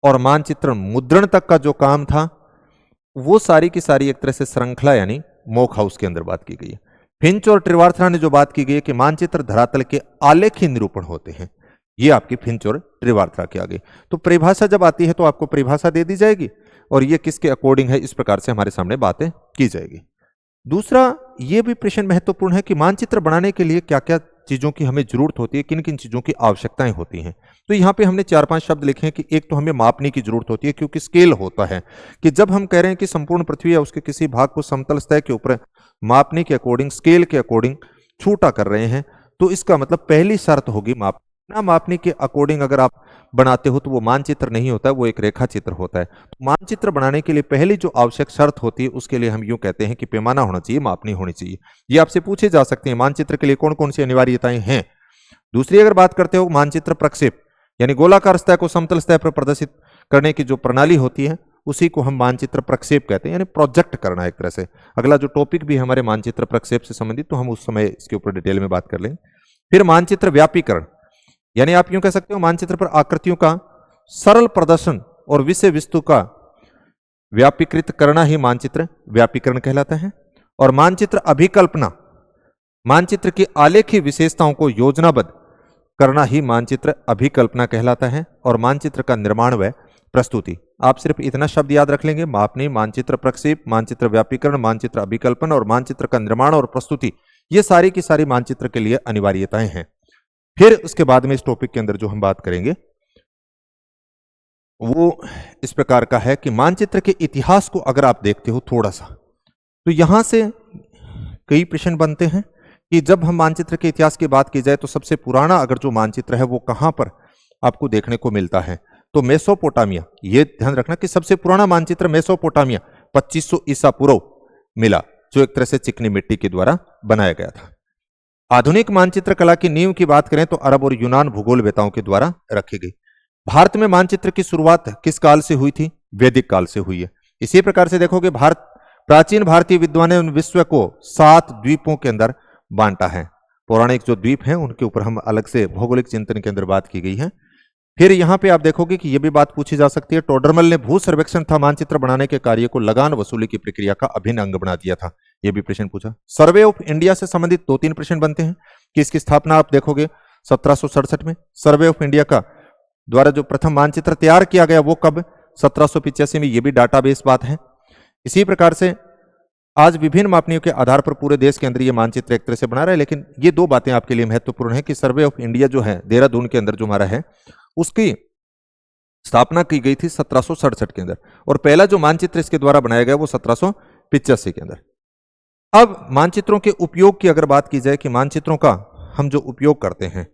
और मानचित्र मुद्रण तक का जो काम था, वो सारी की सारी एक तरह से श्रृंखला यानी मोक हाउस के अंदर बात की गई है। फिंच और ट्रिवार्थरा ने जो बात की गई है कि मानचित्र धरातल के आलेखी निरूपण होते हैं, ये आपकी फिंच और ट्रिवार्थरा के आगे। तो परिभाषा जब आती है तो आपको परिभाषा दे दी जाएगी और ये किसके अकॉर्डिंग है, इस प्रकार से हमारे सामने बातें की जाएगी। दूसरा ये भी प्रश्न महत्वपूर्ण है कि मानचित्र बनाने के लिए क्या क्या चीजों की हमें जरूरत होती है, किन किन चीजों की आवश्यकताएं होती हैं। तो यहाँ पे हमने 4-5 शब्द लिखे हैं कि एक तो हमें मापने की जरूरत होती है, क्योंकि स्केल होता है कि जब हम कह रहे हैं कि संपूर्ण पृथ्वी या उसके किसी भाग को समतल सतह के ऊपर मापने के अकॉर्डिंग, स्केल के अकॉर्डिंग छूटा कर रहे हैं, तो इसका मतलब पहली शर्त होगी ना मापने के अकॉर्डिंग अगर आप बनाते हो तो वो मानचित्र नहीं होता है, वो एक रेखा चित्र होता है। तो मानचित्र बनाने के लिए पहली जो आवश्यक शर्त होती है उसके लिए हम यूं कहते हैं कि पैमाना होना चाहिए, मापनी होनी चाहिए। ये आपसे पूछे जा सकते हैं मानचित्र के लिए कौन कौन सी अनिवार्यताएं हैं। दूसरी अगर बात करते हो मानचित्र प्रक्षेप, यानी गोलाकार सतह को समतल सतह पर प्रदर्शित करने की जो प्रणाली होती है उसी को हम मानचित्र प्रक्षेप कहते हैं, यानी प्रोजेक्ट करना एक तरह से। अगला जो टॉपिक भी हमारे मानचित्र प्रक्षेप से संबंधित, तो हम उस समय इसके ऊपर डिटेल में बात कर लेंगे। फिर मानचित्र व्यापीकरण, यानी आप यूं कह सकते हो मानचित्र पर आकृतियों का सरल प्रदर्शन और विषय वस्तु का व्यापीकृत करना ही मानचित्र व्यापीकरण कहलाता है। और मानचित्र अभिकल्पना, मानचित्र की आलेखी विशेषताओं को योजनाबद्ध करना ही मानचित्र अभिकल्पना कहलाता है। और मानचित्र का निर्माण व प्रस्तुति। आप सिर्फ इतना शब्द याद रख लेंगे, मापनी, मानचित्र प्रक्षेप, मानचित्र व्यापीकरण, मानचित्र अभिकल्पन और मानचित्र का निर्माण और प्रस्तुति, ये सारी की सारी मानचित्र के लिए अनिवार्यताएं हैं। फिर उसके बाद में इस टॉपिक के अंदर जो हम बात करेंगे वो इस प्रकार का है कि मानचित्र के इतिहास को अगर आप देखते हो थोड़ा सा, तो यहां से कई प्रश्न बनते हैं कि जब हम मानचित्र के इतिहास की बात की जाए तो सबसे पुराना अगर जो मानचित्र है वो कहां पर आपको देखने को मिलता है, तो मेसोपोटामिया। ये ध्यान रखना कि सबसे पुराना मानचित्र मेसोपोटामिया 2500 ईसा पूर्व मिला, जो एक तरह से चिकनी मिट्टी के द्वारा बनाया गया था। आधुनिक मानचित्र कला की नींव की बात करें तो अरब और यूनान भूगोलवेताओं के द्वारा रखी गई। भारत में मानचित्र की शुरुआत किस काल से हुई थी? वैदिक काल से हुई है। इसी प्रकार से देखोगे प्राचीन भारतीय विद्वानों ने विश्व को 7 द्वीपों के अंदर बांटा है। पौराणिक जो द्वीप हैं उनके ऊपर हम अलग से भौगोलिक चिंतन के अंदर बात की गई है। फिर यहां पे आप देखोगे कि यह भी बात पूछी जा सकती है, टोडरमल ने भू सर्वेक्षण था मानचित्र बनाने के कार्य को लगान वसूली की प्रक्रिया का अभिन्न अंग बना दिया था। यह भी प्रश्न पूछा। सर्वे ऑफ इंडिया से संबंधित 2-3 प्रश्न बनते हैं कि इसकी स्थापना आप देखोगे 1767 में। सर्वे ऑफ इंडिया का द्वारा जो प्रथम मानचित्र तैयार किया गया वो कब? 1785 में। यह भी डाटाबेस बात है। इसी प्रकार से आज विभिन्न मापनियों के आधार पर पूरे देश के अंदर ये मानचित्र एक तरह से बना रहा है, लेकिन ये 2 बातें आपके लिए महत्वपूर्ण है कि सर्वे ऑफ इंडिया जो है देहरादून के अंदर जो हमारा है उसकी स्थापना की गई थी 1767 के अंदर, और पहला जो मानचित्र इसके द्वारा बनाया गया वो 1785 के अंदर। अब मानचित्रों के उपयोग की अगर बात की जाए कि मानचित्रों का हम जो उपयोग करते हैं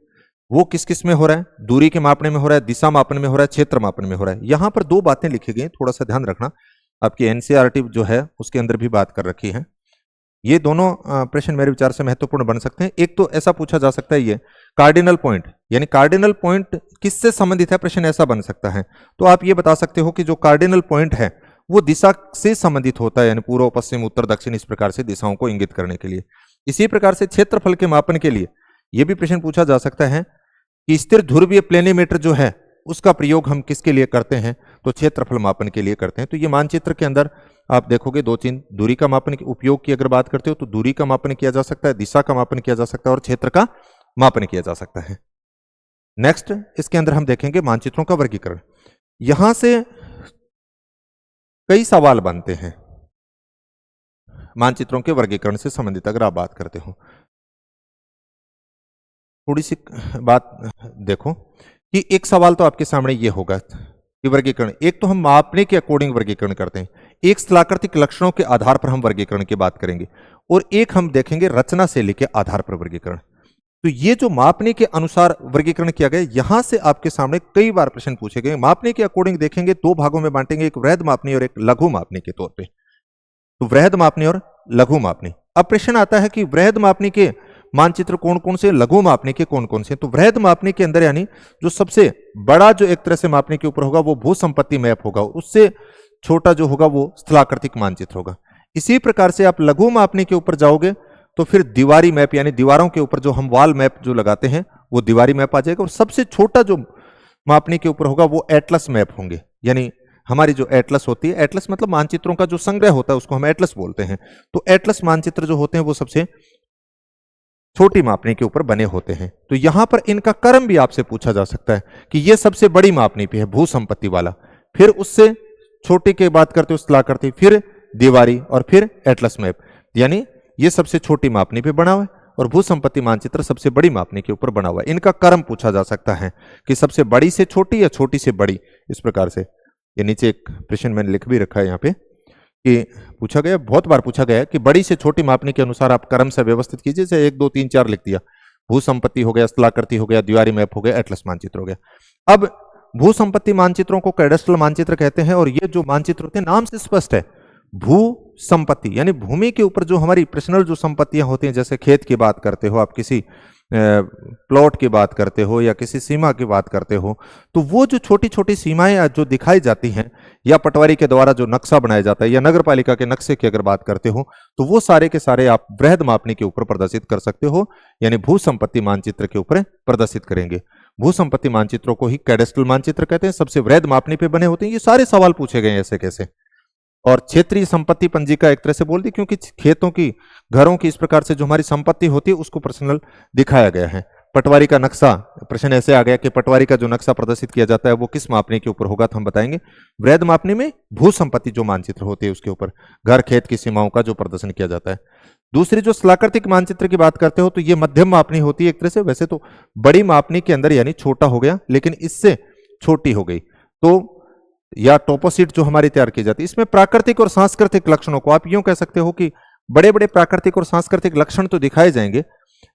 वो किस किस में हो रहा है? दूरी के मापने में हो रहा है, दिशा मापन में हो रहा है, क्षेत्र मापन में हो रहा है। यहां पर 2 बातें लिखी गई, थोड़ा सा ध्यान रखना। आपकी एनसीईआरटी जो है उसके अंदर भी बात कर रखी है। ये दोनों प्रश्न मेरे विचार से महत्वपूर्ण बन सकते हैं। एक तो ऐसा पूछा जा सकता है ये कार्डिनल पॉइंट, यानी कार्डिनल पॉइंट किससे संबंधित है, प्रश्न ऐसा बन सकता है। तो आप ये बता सकते हो कि जो कार्डिनल पॉइंट है वो दिशा से संबंधित होता है, यानी पूर्व, पश्चिम, उत्तर, दक्षिण, इस प्रकार से दिशाओं को इंगित करने के लिए। इसी प्रकार से क्षेत्रफल के मापन के लिए यह भी प्रश्न पूछा जा सकता है कि स्थिर ध्रुवीय प्लेनीमीटर जो है उसका प्रयोग हम किसके लिए करते हैं? तो क्षेत्रफल मापन के लिए करते हैं। तो ये मानचित्र के अंदर आप देखोगे 2-3 दूरी का मापन के उपयोग की अगर बात करते हो तो दूरी का मापन किया जा सकता है, दिशा का मापन किया जा सकता है और क्षेत्र का मापन किया जा सकता है। नेक्स्ट इसके अंदर हम देखेंगे मानचित्रों का वर्गीकरण। यहां से कई सवाल बनते हैं मानचित्रों के वर्गीकरण से संबंधित अगर आप बात करते हो। थोड़ी सी बात देखो कि एक सवाल तो आपके सामने ये होगा कि वर्गीकरण, एक तो हम मापने के अकॉर्डिंग वर्गीकरण करते हैं, एक स्थलाकृतिक लक्षणों के आधार पर हम वर्गीकरण की बात करेंगे, और एक हम देखेंगे रचना शैली के आधार पर वर्गीकरण। तो ये जो मापने के अनुसार वर्गीकरण किया गया, यहां से आपके सामने कई बार प्रश्न पूछे गए। मापने के अकॉर्डिंग देखेंगे 2 भागों में बांटेंगे, एक वृहद मापनी और एक लघु मापनी के तौर पे। तो वृहद मापनी और लघु मापनी। अब प्रश्न आता है कि वृहद मापनी के मानचित्र कौन कौन से, लघु मापनी के कौन कौन से? तो वृहद मापनी के अंदर यानी जो सबसे बड़ा जो एक तरह से मापने के ऊपर होगा वो भू संपत्ति मैप होगा, उससे छोटा जो होगा वो स्थलाकृतिक मानचित्र होगा। इसी प्रकार से आप लघु मापनी के ऊपर जाओगे तो फिर दीवारी मैप, यानी दीवारों के ऊपर जो हम वॉल मैप जो लगाते हैं वो दीवारी मैप आ जाएगा, और सबसे छोटा जो मापनी के ऊपर होगा वो एटलस मैप होंगे। यानी हमारी जो एटलस होती है, एटलस मतलब मानचित्रों का जो संग्रह होता है उसको हम एटलस बोलते हैं। तो एटलस मानचित्र जो होते हैं वो सबसे छोटी मापनी के ऊपर बने होते हैं। तो यहां पर इनका क्रम भी आपसे पूछा जा सकता है कि ये सबसे बड़ी मापनी पे है भू संपत्ति वाला, फिर उससे छोटे की बात करते हो स्थलाकृति, फिर दीवारी और फिर एटलस मैप। यानी ये सबसे छोटी मापनी पे बना हुआ है और भू संपत्ति मानचित्र सबसे बड़ी मापनी के ऊपर बना हुआ है। इनका क्रम पूछा जा सकता है कि सबसे बड़ी से छोटी या छोटी से बड़ी, इस प्रकार से। ये नीचे एक प्रश्न मैंने लिख भी रखा है यहाँ पे कि पूछा गया, बहुत बार पूछा गया कि बड़ी से छोटी मापनी के अनुसार आप क्रम से व्यवस्थित कीजिए। जैसे 1 2 3 4 लिख दिया, भू संपत्ति हो गया, स्थलाकृति हो गया, दीवारी मैप हो गया, एटलस मानचित्र हो गया। अब भू संपत्ति मानचित्रों को कैडस्ट्रल मानचित्र कहते हैं, और ये जो मानचित्र होते हैं नाम से स्पष्ट है, भू संपत्ति यानी भूमि के ऊपर जो हमारी पर्सनल जो संपत्तियां होती हैं, जैसे खेत की बात करते हो आप, किसी प्लॉट की बात करते हो या किसी सीमा की बात करते हो, तो वो जो छोटी छोटी सीमाएं जो दिखाई जाती हैं, या पटवारी के द्वारा जो नक्शा बनाया जाता है, या नगर पालिका के नक्शे की अगर बात करते हो, तो वो सारे के सारे आप वृहद मापनी के ऊपर प्रदर्शित कर सकते हो, यानी भू संपत्ति मानचित्र के ऊपर प्रदर्शित करेंगे। भू संपत्ति मानचित्रों को ही कैडस्ट्रल मानचित्र कहते हैं, सबसे वृहद मापनी पे बने होते हैं। ये सारे सवाल पूछे गए ऐसे कैसे। और क्षेत्रीय संपत्ति पंजिका एक तरह से बोल दी, क्योंकि खेतों की, घरों की, इस प्रकार से जो हमारी संपत्ति होती है उसको पर्सनल दिखाया गया है। पटवारी का नक्शा, प्रश्न ऐसे आ गया कि पटवारी का जो नक्शा प्रदर्शित किया जाता है वो किस मापनी के ऊपर होगा, तो हम बताएंगे वृहद मापनी में भू संपत्ति जो मानचित्र होते हैं उसके ऊपर घर खेत की सीमाओं का जो प्रदर्शन किया जाता है। दूसरी जो स्थलाकृतिक मानचित्र की बात करते हो तो ये मध्यम मापनी होती है एक तरह से, वैसे तो बड़ी मापनी के अंदर यानी छोटा हो गया लेकिन इससे छोटी हो गई, तो या टोपोशीट जो हमारी तैयार की जाती है इसमें प्राकृतिक और सांस्कृतिक लक्षणों को आप यूं कह सकते हो कि बड़े बड़े प्राकृतिक और सांस्कृतिक लक्षण तो दिखाए जाएंगे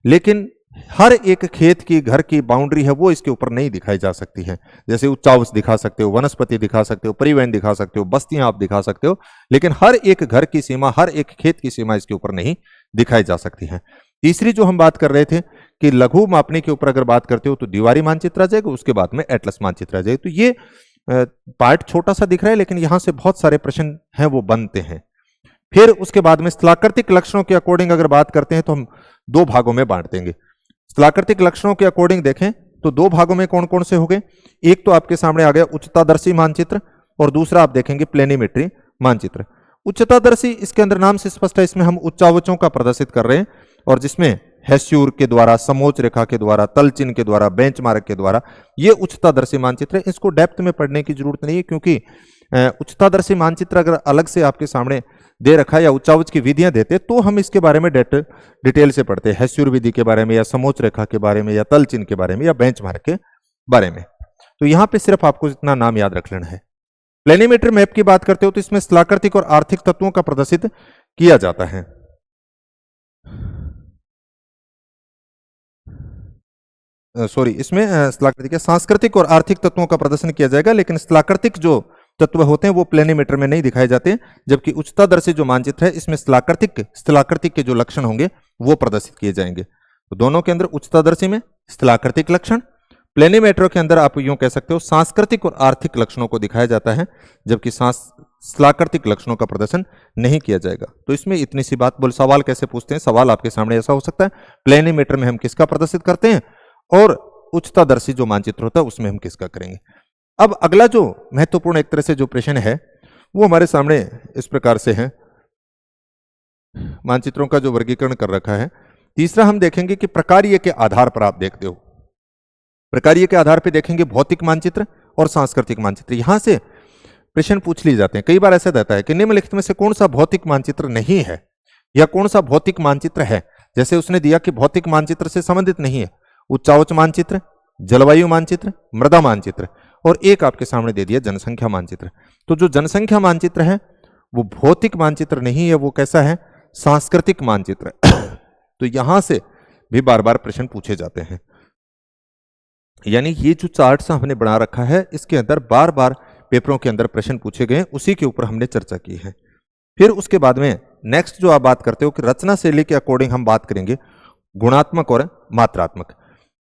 लेकिन हर एक खेत की घर की बाउंड्री है वो इसके ऊपर नहीं दिखाई जा सकती है। जैसे उच्चावच दिखा सकते हो, वनस्पति दिखा सकते हो, परिवहन दिखा सकते हो, बस्तियां आप दिखा सकते हो, लेकिन हर एक घर की सीमा, हर एक खेत की सीमा इसके ऊपर नहीं दिखाई जा सकती है। तीसरी जो हम बात कर रहे थे कि लघु मापनी के ऊपर अगर बात करते हो तो दीवारी मानचित्र आ जाएगा, उसके बाद में एटलस मानचित्र आ जाएगा। तो ये पार्ट छोटा सा दिख रहा है लेकिन यहां से बहुत सारे प्रश्न हैं वो बनते हैं। फिर उसके बाद में स्थलाकृतिक लक्षणों के अकॉर्डिंग अगर बात करते हैं तो हम दो भागों में बांट देंगे। स्थलाकृतिक लक्षणों के अकॉर्डिंग देखें तो दो भागों में कौन कौन से हो गए, एक तो आपके सामने आ गया उच्चतादर्शी मानचित्र और दूसरा आप देखेंगे प्लेनिमेट्री मानचित्र। उच्चतादर्शी इसके अंदर नाम से स्पष्ट है, इसमें हम उच्चावचों का प्रदर्शित कर रहे हैं और जिसमें हेस्यूर के द्वारा, समोच्च रेखा के द्वारा, तल चिन्ह के द्वारा, बेंचमार्क के द्वारा, ये उच्चतादर्शी मानचित्र है। इसको डेप्थ में पढ़ने की जरूरत नहीं है क्योंकि उच्चतादर्शी मानचित्र अगर अलग से आपके सामने दे रखा है या उच्चावच की विधियां देते तो हम इसके बारे में डिटेल से पढ़ते हैं, हेस्यूर विधि के बारे में या समोच्च रेखा के बारे में या तल चिन्ह के बारे में या बेंचमार्क के बारे में। तो यहां पे सिर्फ आपको इतना नाम याद रख लेना है। प्लेनिमेट्री मैप की बात करते हो तो इसमें स्थलाकृतिक और आर्थिक तत्वों का प्रदर्शित किया जाता है। इसमें स्थलाकृतिक सांस्कृतिक और आर्थिक तत्वों का प्रदर्शन किया जाएगा, लेकिन स्थलाकृतिक जो तत्व होते हैं वो प्लेनिमीटर में नहीं दिखाए जाते, जबकि उच्चतादर्शी जो मानचित्र है इसमें स्थलाकृतिक के जो लक्षण होंगे वो प्रदर्शित किए जाएंगे। तो दोनों के अंदर उच्चतादर्शी में स्थलाकृतिक लक्षण, प्लेनिमीटर के अंदर आप यूं कह सकते हो सांस्कृतिक और आर्थिक लक्षणों को दिखाया जाता है, जबकि स्थलाकृतिक लक्षणों का प्रदर्शन नहीं किया जाएगा। तो इसमें इतनी सी बात, बोल सवाल कैसे पूछते हैं, सवाल आपके सामने ऐसा हो सकता है प्लेनिमीटर में हम किसका प्रदर्शित करते हैं और उच्चतादर्शी जो मानचित्र होता है उसमें हम किसका करेंगे। अब अगला जो महत्वपूर्ण एक तरह से जो प्रश्न है वो हमारे सामने इस प्रकार से है, मानचित्रों का जो वर्गीकरण कर रखा है। तीसरा हम देखेंगे कि प्रकार्य के आधार पर आप देखते हो, प्रकार्य के आधार पर देखेंगे भौतिक मानचित्र और सांस्कृतिक मानचित्र। यहां से प्रश्न पूछ लिए जाते हैं, कई बार ऐसा रहता है कि निम्नलिखित में से कौन सा भौतिक मानचित्र नहीं है या कौन सा भौतिक मानचित्र है। जैसे उसने दिया कि भौतिक मानचित्र से संबंधित नहीं है उच्चावच मानचित्र, जलवायु मानचित्र, मृदा मानचित्र, और एक आपके सामने दे दिया जनसंख्या मानचित्र। तो जो जनसंख्या मानचित्र है वो भौतिक मानचित्र नहीं है, वो कैसा है, सांस्कृतिक मानचित्र। तो यहां से भी बार बार प्रश्न पूछे जाते हैं, यानी ये जो चार्ट हमने बना रखा है इसके अंदर बार बार पेपरों के अंदर प्रश्न पूछे गए, उसी के ऊपर हमने चर्चा की है। फिर उसके बाद में नेक्स्ट जो आप बात करते हो कि रचना शैली के अकॉर्डिंग हम बात करेंगे गुणात्मक और मात्रात्मक।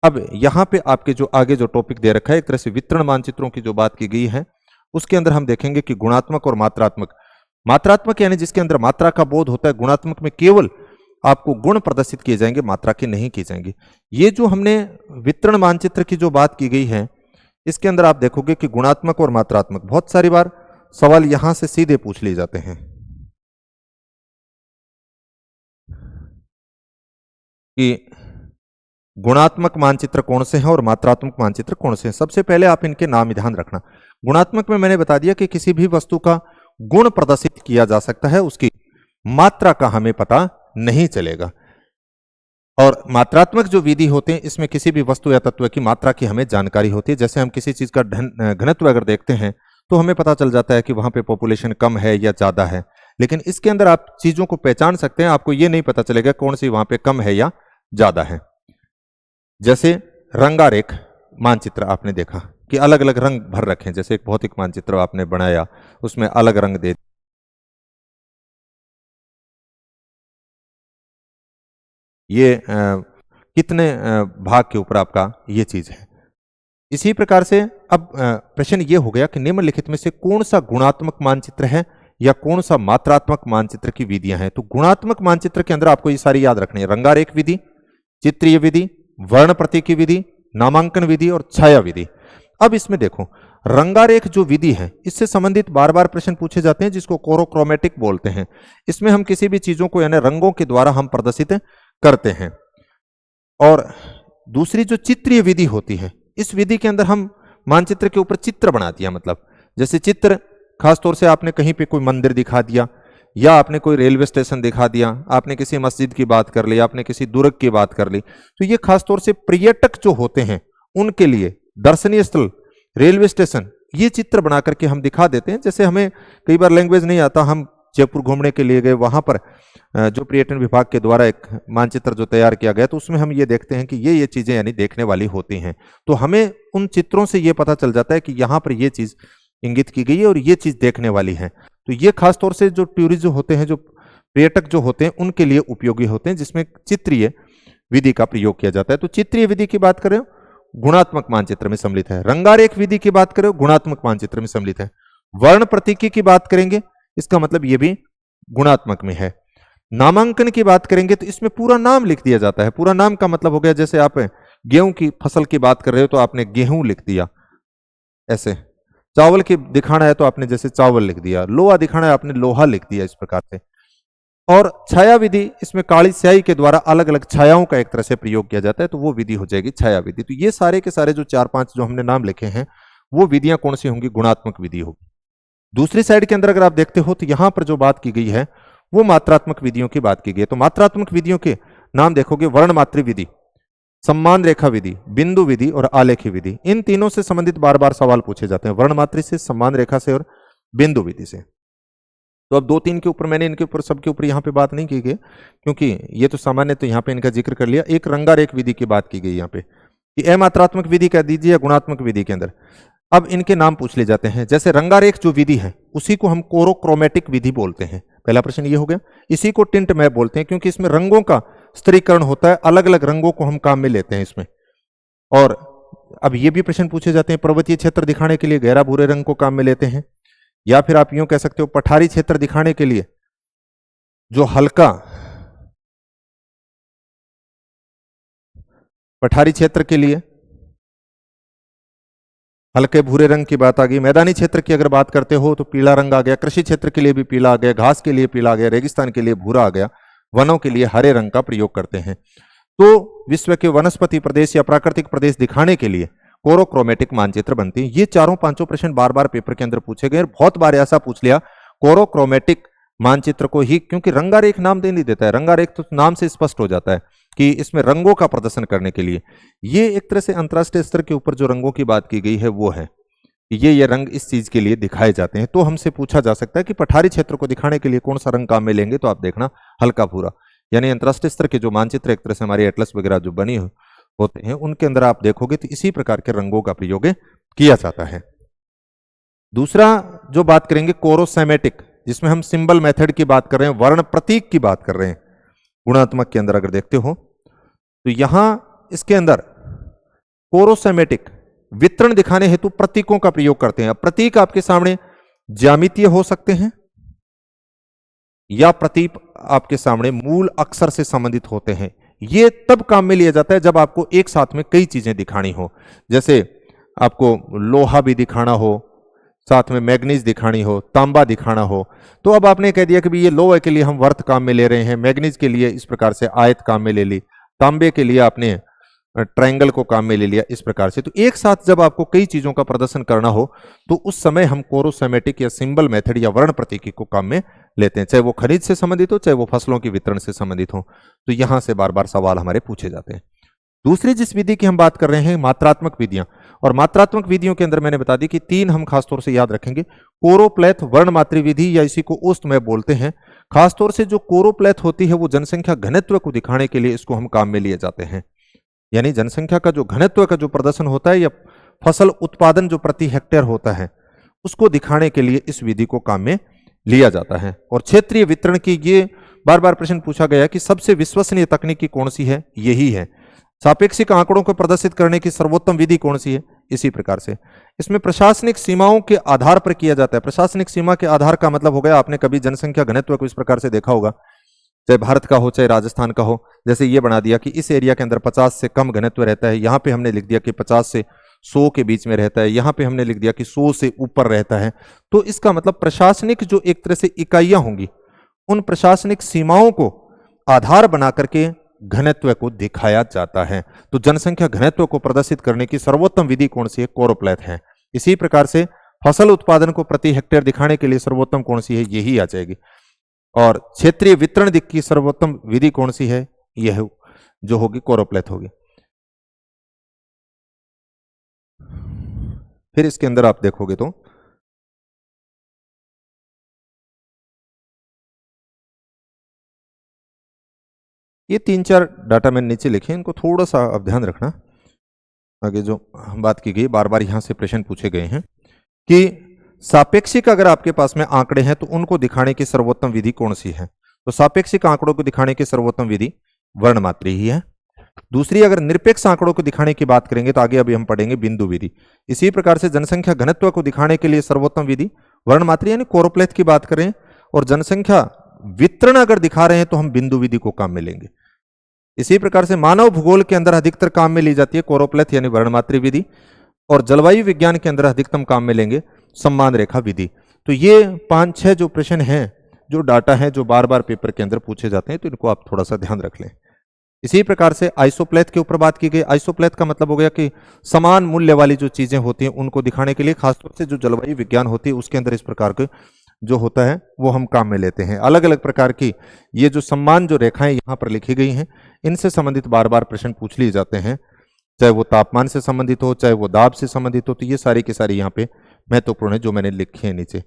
अब यहां पे आपके जो आगे जो टॉपिक दे रखा है एक तरह से वितरण मानचित्रों की जो बात की गई है उसके अंदर हम देखेंगे कि गुणात्मक और मात्रात्मक। मात्रात्मक यानी जिसके अंदर मात्रा का बोध होता है, गुणात्मक में केवल आपको गुण प्रदर्शित किए जाएंगे, मात्रा के नहीं की जाएंगे। ये जो हमने वितरण मानचित्र की जो बात की गई है इसके अंदर आप देखोगे कि गुणात्मक और मात्रात्मक बहुत सारी बार सवाल यहां से सीधे पूछ लिए जाते हैं कि गुणात्मक मानचित्र कौन से हैं और मात्रात्मक मानचित्र कौन से हैं। सबसे पहले आप इनके नाम ध्यान रखना। गुणात्मक में मैंने बता दिया कि किसी भी वस्तु का गुण प्रदर्शित किया जा सकता है, उसकी मात्रा का हमें पता नहीं चलेगा। और मात्रात्मक जो विधि होते हैं इसमें किसी भी वस्तु या तत्व की मात्रा की हमें जानकारी होती है। जैसे हम किसी चीज का घनत्व अगर देखते हैं तो हमें पता चल जाता है कि वहां पे पॉपुलेशन कम है या ज्यादा है, लेकिन इसके अंदर आप चीजों को पहचान सकते हैं, आपको यह नहीं पता चलेगा कौन सी वहां पे कम है या ज्यादा है। जैसे रंगारेख मानचित्र आपने देखा कि अलग अलग रंग भर रखे हैं, जैसे एक भौतिक मानचित्र आपने बनाया उसमें अलग रंग दे, ये कितने भाग के ऊपर आपका ये चीज है। इसी प्रकार से अब प्रश्न ये हो गया कि निम्नलिखित में से कौन सा गुणात्मक मानचित्र है या कौन सा मात्रात्मक मानचित्र की विधियां हैं। तो गुणात्मक मानचित्र के अंदर आपको ये सारी याद रखनी है, रंगारेख विधि, चित्रीय विधि, वर्ण प्रतीकी विधि, नामांकन विधि और छाया विधि। अब इसमें देखो रंगारेख जो विधि है इससे संबंधित बार बार प्रश्न पूछे जाते हैं जिसको कोरोक्रोमेटिक बोलते हैं। इसमें हम किसी भी चीजों को यानी रंगों के द्वारा हम प्रदर्शित करते हैं और दूसरी जो चित्रीय विधि होती है, इस विधि के अंदर हम मानचित्र के ऊपर चित्र बना दिया, मतलब जैसे चित्र खासतौर से आपने कहीं पे कोई मंदिर दिखा दिया, या आपने कोई रेलवे स्टेशन दिखा दिया, आपने किसी मस्जिद की बात कर ली, आपने किसी दुर्ग की बात कर ली, तो ये खासतौर से पर्यटक जो होते हैं उनके लिए दर्शनीय स्थल, रेलवे स्टेशन, ये चित्र बना करके हम दिखा देते हैं। जैसे हमें कई बार लैंग्वेज नहीं आता, हम जयपुर घूमने के लिए गए, वहां पर जो पर्यटन विभाग के द्वारा एक मानचित्र जो तैयार किया गया, तो उसमें हम ये देखते हैं कि ये चीजें यानी देखने वाली होती हैं, तो हमें उन चित्रों से ये पता चल जाता है कि यहाँ पर ये चीज इंगित की गई है और ये चीज देखने वाली है। तो ये खासतौर से जो टूरिस्ट होते हैं, जो पर्यटक जो होते हैं, उनके लिए उपयोगी होते हैं, जिसमें चित्रीय विधि का प्रयोग किया जाता है। तो चित्रीय विधि की बात करें, गुणात्मक मानचित्र में सम्मिलित है। रंगारेख विधि की बात करें, गुणात्मक मानचित्र में सम्मिलित है। वर्ण प्रतीकी की बात करेंगे, इसका मतलब ये भी गुणात्मक में है। नामांकन की बात करेंगे तो इसमें पूरा नाम लिख दिया जाता है। पूरा नाम का मतलब हो गया, जैसे आप गेहूं की फसल की बात कर रहे हो तो आपने गेहूं लिख दिया, ऐसे चावल की दिखाना है तो आपने जैसे चावल लिख दिया, लोहा दिखाना है आपने लोहा लिख दिया, इस प्रकार से। और छाया विधि, इसमें काली स्याही के द्वारा अलग अलग छायाओं का एक तरह से प्रयोग किया जाता है, तो वो विधि हो जाएगी छाया विधि। तो ये सारे के सारे जो 4-5 जो हमने नाम लिखे हैं, वो विधियां कौन सी होंगी? गुणात्मक विधि होगी। दूसरी साइड के अंदर अगर आप देखते हो तो यहां पर जो बात की गई है वो मात्रात्मक विधियों की बात की गई है। तो मात्रात्मक विधियों के नाम देखोगे, वर्णमात्री विधि, सम्मान रेखा विधि, बिंदु विधि और आलेखी विधि। इन तीनों से संबंधित बार बार सवाल पूछे जाते हैं, वर्णमात्री से, सम्मान रेखा से और बिंदु विधि से। तो अब 2-3 के ऊपर मैंने इनके ऊपर सबके ऊपर यहाँ पे बात नहीं की गई, क्योंकि ये तो सामान्य, तो यहाँ पे इनका जिक्र कर लिया। एक रंगारेख विधि की बात की गई यहाँ पे कि अमात्रात्मक विधि कह दीजिए या गुणात्मक विधि के अंदर। अब इनके नाम पूछ ले जाते हैं। जैसे रंगारेख जो विधि है उसी को हम कोरोक्रोमेटिक विधि बोलते हैं। पहला प्रश्न ये हो गया। इसी को टिंट मैप बोलते हैं, क्योंकि इसमें रंगों का स्त्रीकरण होता है, अलग अलग रंगों को हम काम में लेते हैं इसमें। और अब ये भी प्रश्न पूछे जाते हैं, पर्वतीय क्षेत्र दिखाने के लिए गहरा भूरे रंग को काम में लेते हैं, या फिर आप यूं कह सकते हो पठारी क्षेत्र दिखाने के लिए जो हल्का, पठारी क्षेत्र के लिए हल्के भूरे रंग की बात आ गई। मैदानी क्षेत्र की अगर बात करते हो तो पीला रंग आ गया, कृषि क्षेत्र के लिए भी पीला आ गया, घास के लिए पीला आ गया, रेगिस्तान के लिए भूरा आ गया, वनों के लिए हरे रंग का प्रयोग करते हैं। तो विश्व के वनस्पति प्रदेश या प्राकृतिक प्रदेश दिखाने के लिए कोरोक्रोमेटिक मानचित्र बनती है। ये 4-5 प्रश्न बार बार पेपर के अंदर पूछे गए। बहुत बार ऐसा पूछ लिया कोरोक्रोमेटिक मानचित्र को ही, क्योंकि रंगारेख नाम दे नहीं देता है, रंगारेख तो नाम से स्पष्ट हो जाता है कि इसमें रंगों का प्रदर्शन करने के लिए। ये एक तरह से अंतरराष्ट्रीय स्तर के ऊपर जो रंगों की बात की गई है वो है ये रंग इस चीज के लिए दिखाए जाते हैं। तो हमसे पूछा जा सकता है कि पठारी क्षेत्र को दिखाने के लिए कौन सा रंग काम में लेंगे, तो आप देखना हल्का भूरा। यानी अंतरराष्ट्रीय स्तर के जो मानचित्र एक तरह से हमारी एटलस वगैरह जो बनी होते हैं उनके अंदर आप देखोगे तो इसी प्रकार के रंगों का प्रयोग किया जाता है। दूसरा जो बात करेंगे कोरोसेमेटिक, जिसमें हम सिंबल मेथड की बात कर रहे हैं, वर्ण प्रतीक की बात कर रहे हैं। गुणात्मक के अंदर अगर देखते हो तो यहां इसके अंदर कोरोसेमेटिक वितरण दिखाने हेतु प्रतीकों का प्रयोग करते हैं। प्रतीक आपके सामने ज्यामितीय हो सकते हैं या प्रतीक आपके सामने मूल अक्षर से संबंधित होते हैं। ये तब काम में लिया जाता है जब आपको एक साथ में कई चीजें दिखानी हो, जैसे आपको लोहा भी दिखाना हो, साथ में मैग्नीज दिखानी हो, तांबा दिखाना हो। तो अब आपने कह दिया कि भाई ये लोहे के लिए हम वर्त काम में ले रहे हैं, मैग्नीज के लिए इस प्रकार से आयत काम में ले ली, तांबे के लिए आपने ट्रायंगल को काम में ले लिया, इस प्रकार से। तो एक साथ जब आपको कई चीजों का प्रदर्शन करना हो तो उस समय हम कोरोसेमेटिक या सिंबल मेथड या वर्ण प्रतीकी को काम में लेते हैं, चाहे वो खनिज से संबंधित हो, चाहे वो फसलों की वितरण से संबंधित हो। तो यहां से बार बार सवाल हमारे पूछे जाते हैं। दूसरी जिस विधि की हम बात कर रहे हैं मात्रात्मक विधियां, और मात्रात्मक विधियों के अंदर मैंने बता दी कि 3 हम खासतौर से याद रखेंगे। कोरोप्लेथ वर्णमात्री विधि, या इसी को ओस्ट मैप बोलते हैं। खासतौर से जो कोरोप्लेथ होती है वो जनसंख्या घनत्व को दिखाने के लिए इसको हम काम में लिए जाते हैं। यानी जनसंख्या का जो घनत्व का जो प्रदर्शन होता है या फसल उत्पादन जो प्रति हेक्टेयर होता है उसको दिखाने के लिए इस विधि को काम में लिया जाता है। और क्षेत्रीय वितरण की ये बार बार प्रश्न पूछा गया कि सबसे विश्वसनीय तकनीकी कौन सी है, यही है। सापेक्षिक आंकड़ों को प्रदर्शित करने की सर्वोत्तम विधि कौन सी है, इसी प्रकार से। इसमें प्रशासनिक सीमाओं के आधार पर किया जाता है। प्रशासनिक सीमा के आधार का मतलब हो गया, आपने कभी जनसंख्या घनत्व को इस प्रकार से देखा होगा, चाहे भारत का हो चाहे राजस्थान का हो। जैसे ये बना दिया कि इस एरिया के अंदर 50 से कम घनत्व रहता है, यहाँ पे हमने लिख दिया कि 50 से 100 के बीच में रहता है, यहाँ पे हमने लिख दिया कि 100 से ऊपर रहता है। तो इसका मतलब प्रशासनिक जो एक तरह से इकाइयां होंगी, उन प्रशासनिक सीमाओं को आधार बना करके घनत्व को दिखाया जाता है। तो जनसंख्या घनत्व को प्रदर्शित करने की सर्वोत्तम विधि कौन सी है? क्लोरोप्लेथ है। इसी प्रकार से फसल उत्पादन को प्रति हेक्टेयर दिखाने के लिए सर्वोत्तम कौन सी है? यही आ जाएगी। और क्षेत्रीय वितरण दिक् की सर्वोत्तम विधि कौन सी है? यह जो होगी क्लोरोप्लेथ होगी। फिर इसके अंदर आप देखोगे तो ये 3-4 डाटा मैंने नीचे लिखे, इनको थोड़ा सा अब ध्यान रखना। आगे जो बात की गई, बार बार यहां से प्रश्न पूछे गए हैं कि सापेक्षिक अगर आपके पास में आंकड़े हैं तो उनको दिखाने की सर्वोत्तम विधि कौन सी है? तो सापेक्षिक आंकड़ों को दिखाने की सर्वोत्तम विधि वर्णमात्री ही है। दूसरी, अगर निरपेक्ष आंकड़ों को दिखाने की बात करेंगे तो आगे अभी हम पढ़ेंगे बिंदु विधि। इसी प्रकार से जनसंख्या घनत्व को दिखाने के लिए सर्वोत्तम विधि वर्णमात्री यानी क्लोरोप्लेथ की बात करें, और जनसंख्या वितरण अगर दिखा रहे हैं तो हम बिंदु विधि को काम में लेंगे। इसी प्रकार से मानव भूगोल के अंदर अधिकतर काम में ली जाती है क्लोरोप्लेथ यानी वर्णमात्री विधि, और जलवायु विज्ञान के अंदर अधिकतम काम में लेंगे सम्मान रेखा विधि। तो ये 5-6 जो प्रश्न हैं, जो डाटा हैं, जो बार बार पेपर के अंदर पूछे जाते हैं, तो इनको आप थोड़ा सा ध्यान रख लें। इसी प्रकार से आइसोप्लेथ के ऊपर बात की गई। आइसोप्लेथ का मतलब हो गया कि समान मूल्य वाली जो चीजें होती हैं उनको दिखाने के लिए, खासतौर से जो जलवायु विज्ञान होती है उसके अंदर इस प्रकार के जो होता है वो हम काम में लेते हैं। अलग अलग प्रकार की ये जो सम्मान जो रेखाएं यहाँ पर लिखी गई हैं, इनसे संबंधित बार बार प्रश्न पूछ लिए जाते हैं, चाहे वो तापमान से संबंधित हो, चाहे वो दाब से संबंधित हो। तो ये सारी की सारी यहाँ पे महत्वपूर्ण है जो मैंने लिखी है नीचे।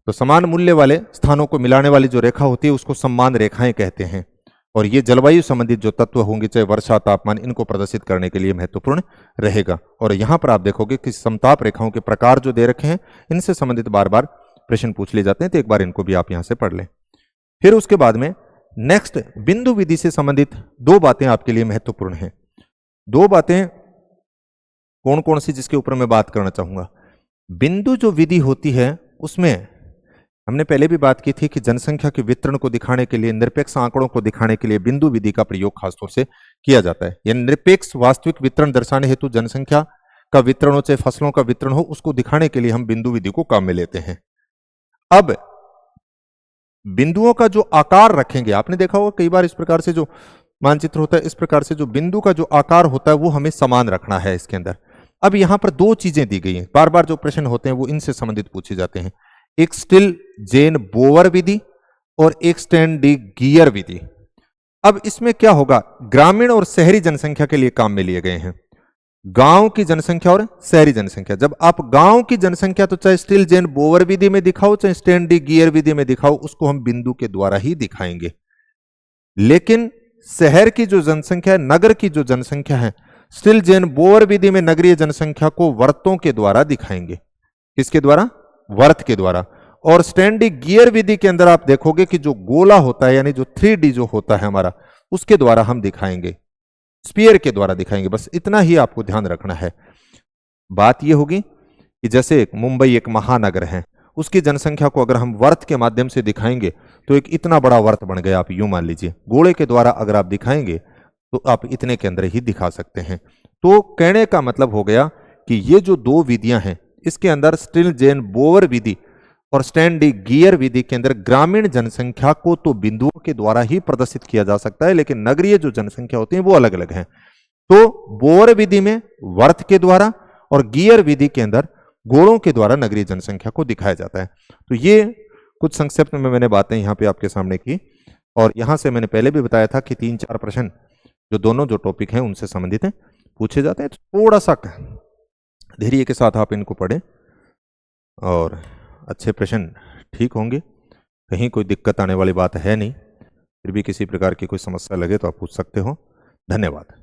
तो समान मूल्य वाले स्थानों को मिलाने वाली जो रेखा होती है उसको सम्मान रेखाएं कहते हैं, और ये जलवायु संबंधित जो तत्व होंगे, चाहे वर्षा, तापमान, इनको प्रदर्शित करने के लिए महत्वपूर्ण रहेगा। और यहां पर आप देखोगे कि समताप रेखाओं के प्रकार जो दे रखे हैं, इनसे संबंधित बार बार प्रश्न पूछ लिए जाते हैं, तो एक बार इनको भी आप यहां से पढ़ लें। फिर उसके बाद में नेक्स्ट बिंदु विधि से संबंधित 2 बातें आपके लिए महत्वपूर्ण हैं। 2 बातें कौन कौन सी, जिसके ऊपर मैं बात करना चाहूंगा। बिंदु जो विधि होती है उसमें हमने पहले भी बात की थी कि जनसंख्या के वितरण को दिखाने के लिए, निरपेक्ष आंकड़ों को दिखाने के लिए बिंदु विधि का प्रयोग खासतौर से किया जाता है। यानी निरपेक्ष वास्तविक वितरण दर्शाने हेतु जनसंख्या का वितरण हो, चाहे फसलों का वितरण हो, उसको दिखाने के लिए हम बिंदु विधि को काम में लेते हैं। अब बिंदुओं का जो आकार रखेंगे, आपने देखा होगा कई बार इस प्रकार से जो मानचित्र होता है, इस प्रकार से जो बिंदु का जो आकार होता है वो हमें समान रखना है इसके अंदर। अब यहां पर 2 चीजें दी गई हैं, बार बार जो प्रश्न होते हैं वो इनसे संबंधित पूछे जाते हैं। एक स्टिल जेन बोवर विधि और एक स्टैंड डी गियर विधि। अब इसमें क्या होगा, ग्रामीण और शहरी जनसंख्या के लिए काम में लिए गए हैं। गांव की जनसंख्या और शहरी जनसंख्या। जब आप गांव की जनसंख्या तो चाहे स्टिल जेन बोवर विधि में दिखाओ, चाहे स्टैंड डी गियर विधि में दिखाओ, उसको हम बिंदु के द्वारा ही दिखाएंगे। लेकिन शहर की जो जनसंख्या है, नगर की जो जनसंख्या है, स्टिल जेन बोवर विधि में नगरीय जनसंख्या को वर्तों के द्वारा दिखाएंगे। किसके द्वारा? वर्त के द्वारा। और स्टैंडिंग गियर विधि के अंदर आप देखोगे कि जो गोला होता है, यानी जो 3D जो होता है हमारा, उसके द्वारा हम दिखाएंगे, स्पीयर के द्वारा दिखाएंगे। बस इतना ही आपको ध्यान रखना है। बात यह होगी कि जैसे मुंबई एक महानगर है, उसकी जनसंख्या को अगर हम वर्त के माध्यम से दिखाएंगे तो एक इतना बड़ा वर्त बन गया, आप यूं मान लीजिए। गोले के द्वारा अगर आप दिखाएंगे तो आप इतने के अंदर ही दिखा सकते हैं। तो कहने का मतलब हो गया कि ये जो 2 विधियां हैं, इसके अंदर स्टिल जेन बोवर विधि और स्टैंड डी गियर विधि के अंदर ग्रामीण जनसंख्या को तो बिंदुओं के द्वारा ही प्रदर्शित किया जा सकता है, लेकिन नगरीय जो जनसंख्या होती है वो अलग अलग है। तो बोवर विधि में वर्त के द्वारा और गियर विधि के अंदर गोलों के द्वारा नगरीय जनसंख्या को दिखाया जाता है। तो ये कुछ संक्षिप्त में मैंने बातें यहाँ पे आपके सामने की, और यहाँ से मैंने पहले भी बताया था कि 3-4 प्रश्न जो दोनों जो टॉपिक हैं उनसे संबंधित हैं, पूछे जाते हैं। तो थोड़ा सा धैर्य के साथ आप इनको पढ़ें और अच्छे प्रश्न ठीक होंगे। कहीं कोई दिक्कत आने वाली बात है नहीं। फिर भी किसी प्रकार की कोई समस्या लगे तो आप पूछ सकते हो। धन्यवाद।